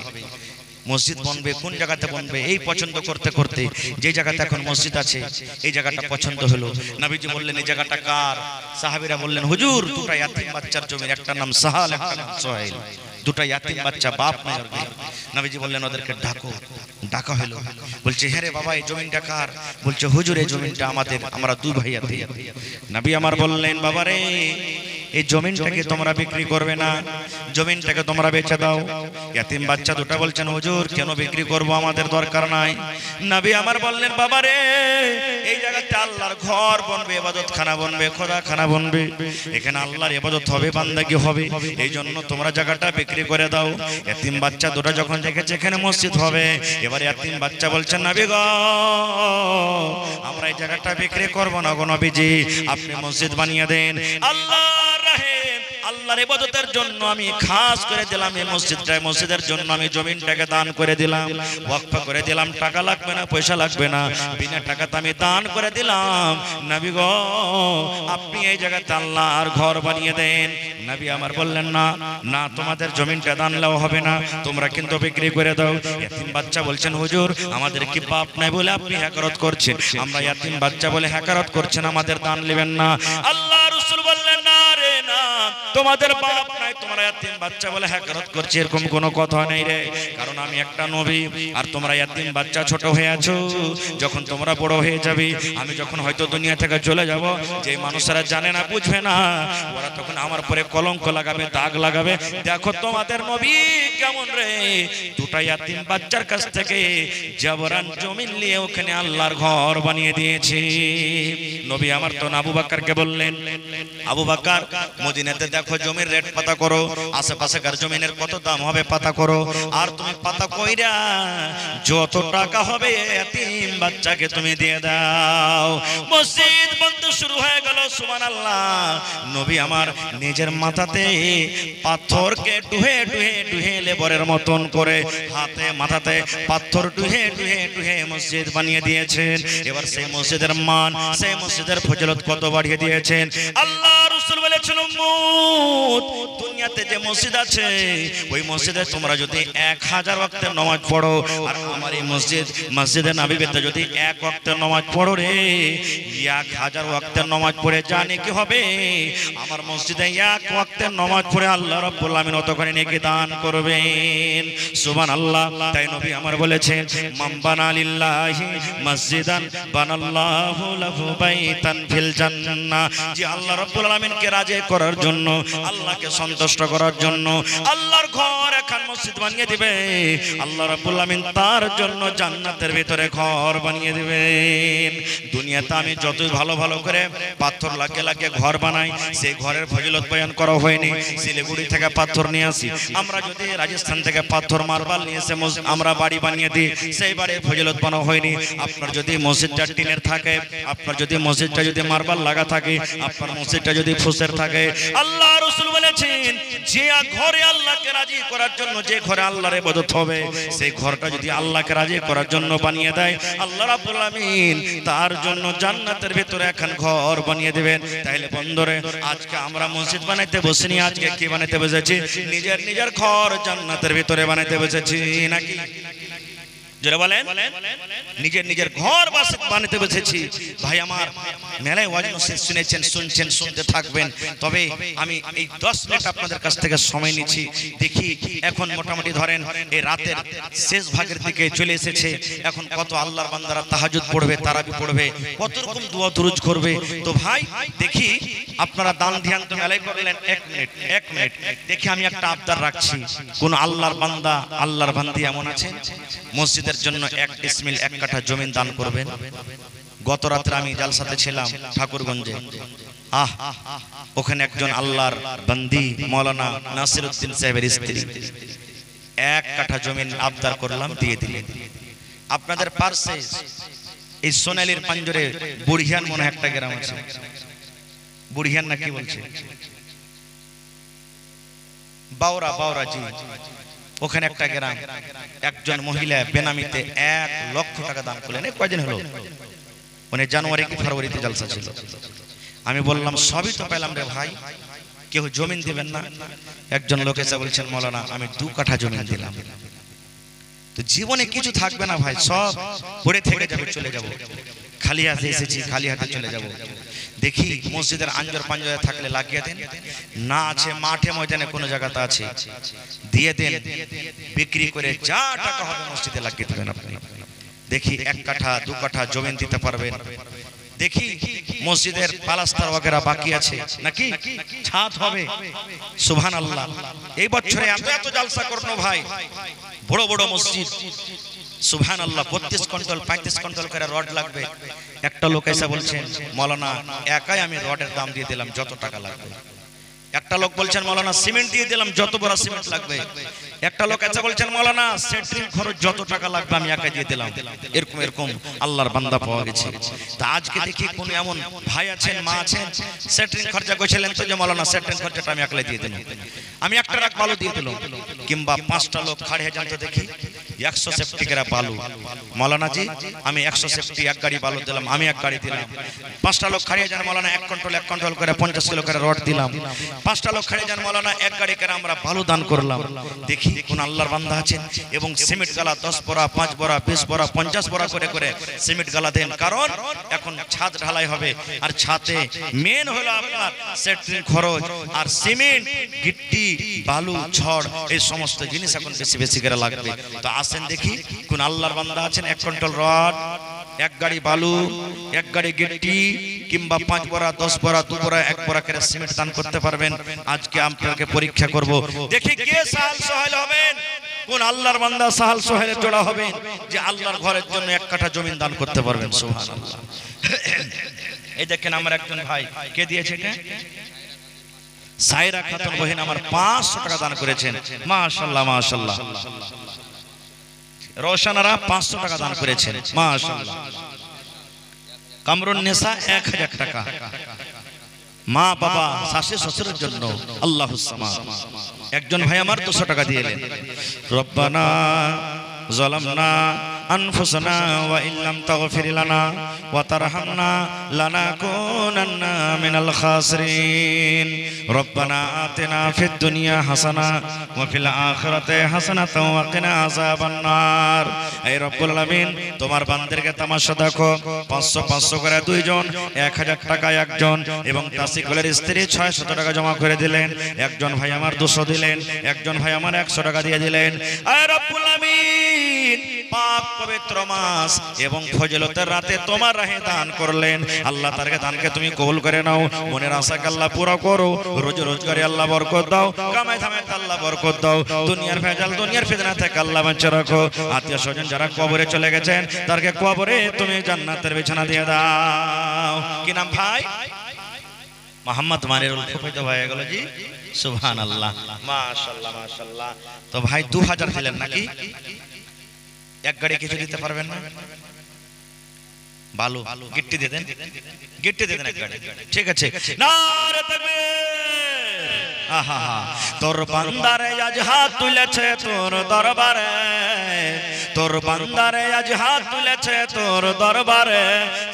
মসজিদ বনবে, কোন জায়গাতে বনবে এই পছন্দ করতে করতে যে জায়গাতে এখন মসজিদ আছে এই জায়গাটা পছন্দ হলো। নবীজি বললেন, এই জায়গাটা কার? সাহাবীরা বললেন, হুজুর দুটো ইয়াতিম বাচ্চার জমি, একটা নাম সাহাল, একটা নাম সোহেল, দুটো ইয়াতিম বাচ্চা, বাপ নাই ওর। নবীজি বললেন, ওদেরকে ডাকো। ডাকা হলো, বলছে, হ্যাঁ রে বাবা এই জমিটা কার? বলছে, হুজুর এই জমিটা আমাদের, আমরা 2 ভাই আছি। নবী আমার বললেন, বাবা রে এই জমিনটাকে তোমরা বিক্রি করবে না, জমিনটাকে তোমরা বেচে দাও। ইয়াতিম বাচ্চা দুটো বলছেন, হুজুর কেন বিক্রি করব, আমাদের দরকার নাই। নবী আমার বললেন, বাবা রে এই জায়গাতে আল্লাহর ঘর বনবে, ইবাদতখানা বনবে, খোদাখানা বনবে, এখানে আল্লাহর ইবাদত হবে, বান্দাগি হবে, এই জন্য তোমরা জায়গাটা বিক্রি করে দাও। ইয়াতিম বাচ্চা দুটো যখন দেখেছে এখানে মসজিদ হবে, এবার ইয়াতিম বাচ্চা বলছেন, নবী গো আমরা এই জায়গাটা বিক্রি করব না গো নবীজি, আপনি মসজিদ বানিয়ে দেন। আল্লাহর ইবাদতের জন্য আমি খাস করে দিলাম এই মসজিদটা, মসজিদের জন্য আমি জমিনটাকে দান করে দিলাম, ওয়াকফ করে দিলাম, টাকা লাগবে না, পয়সা লাগবে না, বিনা টাকাতে আমি দান করে দিলাম। নবী গো আপনি এই জায়গাতে আল্লাহর ঘর বানিয়ে দেন। নবী আমার বললেন, না না তোমাদের জমিনটা দান নাও হবে না, তোমরা কিন্তু বিক্রি করে দাও। ইয়াতিম বাচ্চা বলছেন, হুজুর আমাদের কি বাপ নাই বলে আপনি হ্যাকারত করছেন? আমরা ইয়াতিম বাচ্চা বলে হ্যাকারত করছেন, আমাদের দান নেবেন না। আল্লাহ রাসূল বললেন, না রে না, তোমাদের বাপ নাই, তোমরা ইয়াতিম বাচ্চা বলে হ্যাকারত করছে, এরকম কোনো কথা নেই রে। কারণ আমি একটা নবী, আর তোমরা ইয়াতিম বাচ্চা ছোট হয়ে আছো, যখন তোমরা বড় হয়ে যাবে, আমি যখন হয়তো দুনিয়া থেকে চলে যাব, যে মানুষরা জানে না বুঝবে না, ওরা তখন আমার পরে কলঙ্ক লাগাবে, দাগ লাগাবে। দেখো তোমাদের নবী কেমন রে, দুটা ইয়াতিম বাচ্চার কাছ থেকে জবরান জমিন নিয়ে ওখানে আল্লাহর ঘর বানিয়ে দিয়েছে। নবী আমার তো আবু বকরকে বললেন, আবু বকর মদিনাতে দেখো জমির রেট পাতা করো, আশেপাশেকার জমিনের কত দাম হবে পাতা করো, আর তুমি পাতা কইরা যত টাকা হবে এতিম বাচ্চাকে তুমি দিয়ে দাও। মসজিদ বন্ধ শুরু হয়ে গেল। সুবহানাল্লাহ। নবী আমার নিজের মাথাতে পাথরকে ডুহে ডুহে ডুহে লেবরের মতন করে হাতে মাথাতে পাথর ডুহে ডুহে ডুহে মসজিদ বানিয়ে দিয়েছেন। এবার সেই মসজিদের মান, সেই মসজিদের ফজিলত কত বাড়িয়ে দিয়েছেন। আল্লাহ রাসূল বলেছেন, উম্মত দুনিয়াতে যে মসজিদ আছে ওই মসজিদে তোমরা যদি 1000 ওয়াক্তের নামাজ পড়ো, আর আমার এই মসজিদে নববীতে যদি 1 ওয়াক্তের নামাজ পড়ো রে, 1000 ওয়াক্তের নামাজ পড়ে জানে কি হবে? আমার মসজিদে 1 ওয়াক্তের নামাজ পড়ে আল্লাহ রাব্বুল আমিন অতখানি নেকি দান করবেন। সুবহানাল্লাহ। তাই নবী আমার বলেছেন, মান বানা লিল্লাহি মসজিদান বানাল্লাহু লাহু বাইতান ফিল জান্নাহ। যে আল্লাহ রাব্বুল আমিনকে রাজি করার জন্য, আল্লাহকে সন্তুষ্ট করার জন্য আল্লাহর ঘর এখন মসজিদ বানিয়ে দিবে, আল্লাহ রাব্বুল আমিন তার জন্য জান্নাতের ভিতরে ঘর বানিয়ে দিবেন। দুনিয়াতে আমি যতই ভালো ভালো করে পাথর লাগিয়ে লাগিয়ে ঘর বানাই, সেই ঘরের ফজিলত বয়ান করা হয়নি। শিলিগুড়ি থেকে পাথর নিয়ে আসি আমরা, যদি রাজস্থান থেকে পাথর মার্বেল নিয়ে এসে আমরা বাড়ি বানিয়ে দিই, সেই বাড়ির ফজিলত বানানো হয়নি। আপনার যদি মসজিদটা টিনের থাকে, আপনার যদি মসজিদটা যদি মার্বেল লাগা থাকে, আপনার মসজিদটা যদি ফুসের থাকে, আল্লাহ রাসূল বলেছেন যে ঘরে আল্লাহকে রাজি করার জন্য, যে ঘরে আল্লাহর ইবাদত হবে, সেই ঘরটা যদি আল্লাহকে রাজি করার জন্য বানিয়ে দেয়, আল্লাহ রাব্বুল আমিন তার জন্য জান্নাতের ভিতরে এখন ঘর বানিয়ে দিবেন। তাইলে বন্ধুরে, আজকে আমরা মসজিদ বানাইতে বসিনি, আজকে কি বানাইতে বসেছি? নিজের নিজের ঘর জান্নাতের ভিতরে বানাইতে বসেছি নাকি? যারা বলেন নিজের নিজের ঘর বানাতে বসেছি। ভাই আমার, মেলায় ওয়াজ নসিহত শুনেছেন, শুনছেন, শুনতে থাকবেন। তবে আমি এই 10 মিনিট আপনাদের কাছ থেকে সময় নিচ্ছি। দেখি এখন মোটামুটি ধরেন এই রাতের শেষ ভাগের দিকে চলে এসেছে। এখন কত আল্লাহর বান্দারা তাহাজ্জুদ পড়বে, তারাবি পড়বে, কত রকম দোয়া দুরুদ করবে। তো ভাই দেখি আপনারা দান ধ্যান তো মেলায় করলেন, 1 মিনিট দেখি আমি একটা আবদার রাখছি। কোন আল্লাহর বান্দা, আল্লাহর বান্দি এমন আছেন মসজিদের জন্য 1 ডিসমিল 1 কাঠা জমিন দান করবেন? গত রাতে আমি জালসাতে ছিলাম ঠাকুরগঞ্জে। ওখানে একজন আল্লাহর বান্দি মাওলানা নাসিরউদ্দিন সাহেবের স্ত্রী 1 কাঠা জমিন আবদার করলাম, দিয়ে দিলেন। আপনাদের পাশে এই সোনালীর পাঞ্জরে বুড়িয়ান মনে একটা গ্রাম আছে, বুড়িয়ান না কি বলছে, বাওরা জি, ওখানে একটা গ্রাম, একজন মহিলা বেনামিতে 1 লক্ষ টাকা দান করলেন। কয়দিন হলো? মানে জানুয়ারি কি ফেব্রুয়ারিতে জলসা ছিল। আমি বললাম সবই তো পেলাম রে ভাই, কেউ জমিন দিবেন না? একজন লোক এসে বলছেন, মাওলানা আমি 2 কাঠা জমিন দিলাম। তো জীবনে কিছু থাকবে না ভাই, সব পড়ে থেকে যাবে, চলে যাব। খালি হাতে এসেছি, খালি হাতে চলে যাব। দেখি মসজিদের আঞ্জর পাঞ্জরে থাকলে লাগিয়ে দেন, না আছে মাঠে ময়দানে কোনো জায়গাতে আছে দিয়ে দেন, বিক্রি করে যা টাকা হবে মসজিদে লাগিয়ে দেবেন আপনি। দেখি 1 কাঠা 2 কাঠা জমিন দিতে পারবেন। দেখি মসজিদের পালাস্তার ওয়াগেরা বাকি আছে নাকি, ছাদ হবে। সুবহানাল্লাহ। এই বছরে এত এত জালসা করনো ভাই, বড় বড় মসজিদ। সুবহানাল্লাহ। 32 কুইন্টাল 35 কুইন্টাল করে রড লাগবে। একটা লোক এসে বলছেন, মাওলানা একাই আমি রডের দাম দিয়ে দিলাম, যত টাকা লাগবে। একটা লোক বলছেন, মাওলানা সিমেন্ট দিয়ে দিলাম, যত বড় সিমেন্ট লাগবে। একটা লোক এসে বলছেন, মাওলানা সেন্ট্রিং খরচ যত টাকা লাগবে আমি একাই দিয়ে দিলাম। এরকম আল্লাহর বান্দা পাওয়া গেছে। তা আজকে দেখি কোন এমন ভাই আছেন, মা আছেন, সেন্ট্রিং খরচা কইছিলেন তো যে মাওলানা সেন্ট্রিং খরচাটা আমি একলাই দিয়ে দিলাম, আমি একটা রাখ বালু দিয়ে দিলাম। কিংবা 5টা লোক খাড়ে হয়ে জানতে দেখি 100 সেফটি করে বালু, মাওলানা জি আমি 100 সেফটি 1 গাড়ি বালু দিলাম, আমি 1 গাড়ি দিলাম। 5টা লোক খাড়িয়ে যান, মাওলানা 1 কুইন্টাল করে 50 কিলো করে রড দিলাম। 5টা লোক খাড়িয়ে যান, মাওলানা 1 গাড়ি করে আমরা বালু দান করলাম। দেখি কোন আল্লাহর বান্দা আছেন এবং সিমেন্ট গালা 10 বড়া 5 বড়া 20 বড়া 50 বড়া করে করে সিমেন্ট গালা দেন। কারণ এখন ছাদ ঢালাই হবে, আর ছাদে মেন হলো আপনার সেন্ট্রিং খরচ, আর সিমেন্ট গিট্টি বালু ছড় এই সমস্ত জিনিস এখন বেশি বেশি করে লাগবে। তো আসেন দেখি কোন আল্লাহর বান্দা আছেন 1 কুইন্টাল রড, 1 গাড়ি বালু, 1 গাড়ি গিট্টি, কিংবা 5 বড়া 10 বড়া 2 বড়া 1 বড়া করে সিমেন্ট দান করতে পারবেন। আজকে আপনাকে পরীক্ষা করব, দেখি কে সাহাল সোহেল হবেন, কোন আল্লাহর বান্দা সাহাল সোহেলের জোড়া হবেন যে আল্লাহর ঘরের জন্য 1 কাঠা জমিন দান করতে পারবেন। সুবহানাল্লাহ। এই দেখেন আমার একজন ভাই কে দিয়েছে, এটা সাইরা খাতুন বহিন আমার 500 টাকা দান করেছেন, মাশাআল্লাহ মাশাআল্লাহ। রওশনারা 500 টাকা দান করেছেন, মাশাআল্লাহ। কামরুন নেসা 1000 টাকা, মা বাবা শাশু শ্বশুরের জন্য আল্লাহুস সামাদ। একজন ভাই আমার 200 টাকা দিয়েলেন। রব্বানা যালামনা আনফুসানা ওয়া ইল্লাম তাগফির লানা ওয়া তারহামনা লানাকুনান্না মিনাল খাসিরিন। রব্বানা আতিনা ফিদ দুনিয়া হাসানা ওয়া ফিল আখিরাতি হাসানাতাও ওয়া কিনা আযাবান নার। হে রব্বুল আলামিন, তোমার বান্দাদেরকে তামাশা দেখো। 500 500 করে দুইজন, 1000 টাকা একজন, এবং তাসিকুলের স্ত্রী 600 টাকা জমা করে দিলেন। একজন ভাই আমার 200 দিলেন, একজন ভাই আমার 100 টাকা দিয়ে দিলেন। হে রব্বুল আলামিন, পাক পবিত্র মাস এবং ফজিলতের রাতে তোমার রাহে দান করলেন। আল্লাহ তার দানকে তুমি কবুল করে নাও। মনের আশাকে আল্লাহ পুরো করো। রোজি রোজগারে আল্লাহ বরকত দাও। কামাই ধামে আল্লাহ বরকত দাও। দুনিয়ার ভেজাল, দুনিয়ার ফিতনা থেকে আল্লাহ বাঁচিয়ে রাখো। আত্মীয় স্বজন যারা কবরে চলে গেছেন, তারকে কবরে তুমি জান্নাতের বিছানা দিয়ে দাও। কি নাম ভাই? মোহাম্মদ মানিরুল ফুফাইত ভাই এগুলো জি, সুবহানাল্লাহ, মাশাআল্লাহ মাশাআল্লাহ। তো ভাই 2000 দিলেন নাকি? এক গাড়ি কিছু দিতে পারবেন না? বালু গিট্টি দিয়ে দেন, গিট্টি দিয়ে দেন এক গাড়ি, ঠিক আছে। নারে তাকবীর। আহা, তোর বান্দারে আজ হাত তুলেছে তোর দরবারে, তোর বান্দারে আজ হাত তুলেছে তোর দরবারে।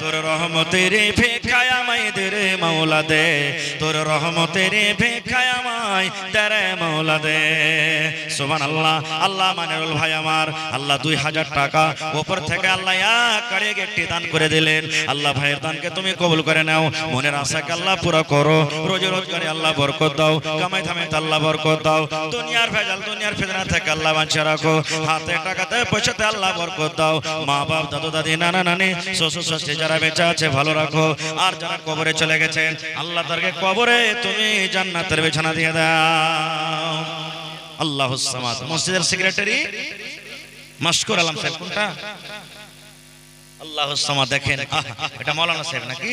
তোর রহমতের ভিক্ষায় আমায় দে রে মাওলা দে, তোর রহমতের ভিক্ষায় আমায় দে রে মাওলা দে। সুবহানাল্লাহ। আল্লাহ মানিরুল ভাই আমার আল্লাহ 2000 টাকা উপর থেকে আল্লাহ এক গাড়ি গিট্টি দান করে দিলেন। আল্লাহ ভাইয়ের দানকে তুমি কবুল করে নাও। মনের আশাকে আল্লাহ পুরো করো। রোজি রোজগারে আল্লাহ বরকত দাও। কামাই ধামে আল্লাহ বরকত দাও। দুনিয়ার ভেজাল, দুনিয়ার ফিতনা থেকে আল্লাহ বাঁচিয়ে রাখো। হাতে টাকাতে পয়সাতে আল্লাহ বরকত দাও। মা বাপ, দাদু দাদি, নানা নানি, শ্বশুর শাশুড়ি যারা বেঁচে আছে ভালো রাখো। আর যারা কবরে চলে গেছেন, আল্লাহ তাদেরকে কবরে তুমি জান্নাতের বিছানা দিয়ে দাও। আল্লাহুস সামাদ। মসজিদের সেক্রেটারি মাশকুর আলম সাহেব কোনটা? আল্লাহুস সামাদ। দেখেন এটা মাওলানা সাহেব নাকি?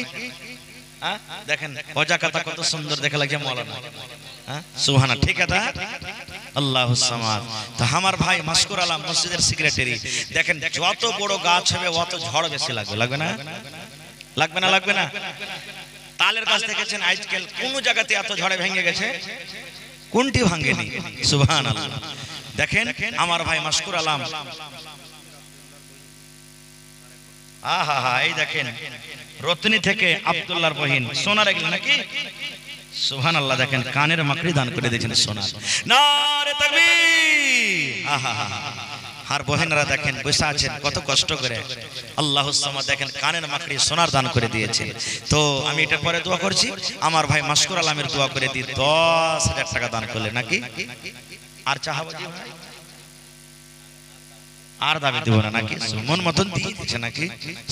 হ্যাঁ দেখেন ওজাকাতা কত সুন্দর দেখে লাগে মাওলানা। হ্যাঁ সুবহানাল্লাহ, ঠিক আছে। আল্লাহুস সামাদ। তো আমার ভাই মাশকুর আলম মসজিদের সেক্রেটারি, দেখেন যত বড় গাছ হবে অত ঝড় বেশি লাগবে, লাগবে না? লাগবে না? লাগবে না? তালের গাছ দেখেছেন আজকাল কোন জায়গাতে এত ঝড়ে ভেঙে গেছে? কোনটি ভাঙেনি? সুবহানাল্লাহ। দেখেন আমার ভাই মাশকুর আলম, আহা হা, এই দেখেন রতনী থেকে আব্দুল্লাহর বহিন সোনার এগুলো নাকি? সুবহানাল্লাহ। দেখেন কানের মাকড়ি দান করে দিয়েছেন সোনার। নারে তাকবীর। আহা হা। আর বহিনরা দেখেন বসে আছেন কত কষ্ট করে। আল্লাহুস সামাদ। দেখেন কানের মাকড়ি সোনার দান করে দিয়েছেন। তো আমি এটা পরে দোয়া করছি। আমার ভাই মাশকুর আলমের দোয়া করে দিই 10,000 টাকা দান করলে নাকি? আর চাহাবাজি ভাই আর দাবি দেব না নাকি? মন মতন দিয়ে দিচ্ছে নাকি?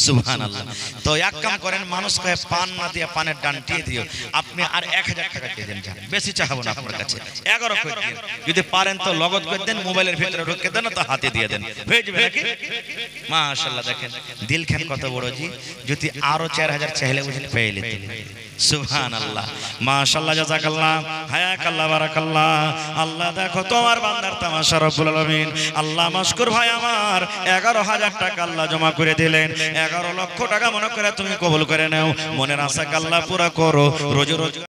সুবহানাল্লাহ। তো এক কাম করেন, মানুষকে পান না দিয়ে পানের ডান্টিয়ে দিও। আপনি আর 1000 টাকা দিয়ে দেন, বেশি চাহাবো না আপনার কাছে। 11 করে দিন, যদি পারেন তো লগত করে দেন, মোবাইলের ভিতরে ঢুকে দেন, তো হাতে দিয়ে দেন, হয়ে যাবে নাকি? মাশাআল্লাহ। দেখেন দিল খান কত বড় জি। যদি আরো 4000 চাইলে বুঝলে পেয়ে নিতেন। সুবহানাল্লাহ, মাশাআল্লাহ, জাযাকাল্লাহ, হায়াকাল্লাহ, বারাকাল্লাহ। আল্লাহ দেখো তোমার বান্দার তামাশা রব্বুল আলামিন। আল্লাহ মাশকুর ভাই আমার 11,000 টাকা আল্লাহ জমা করে দিলেন। 11 লক্ষ টাকা মনে করে তুমি কবুল করে নাও। মনের আশাকে আল্লাহ পুরা করো। রোজ রোজ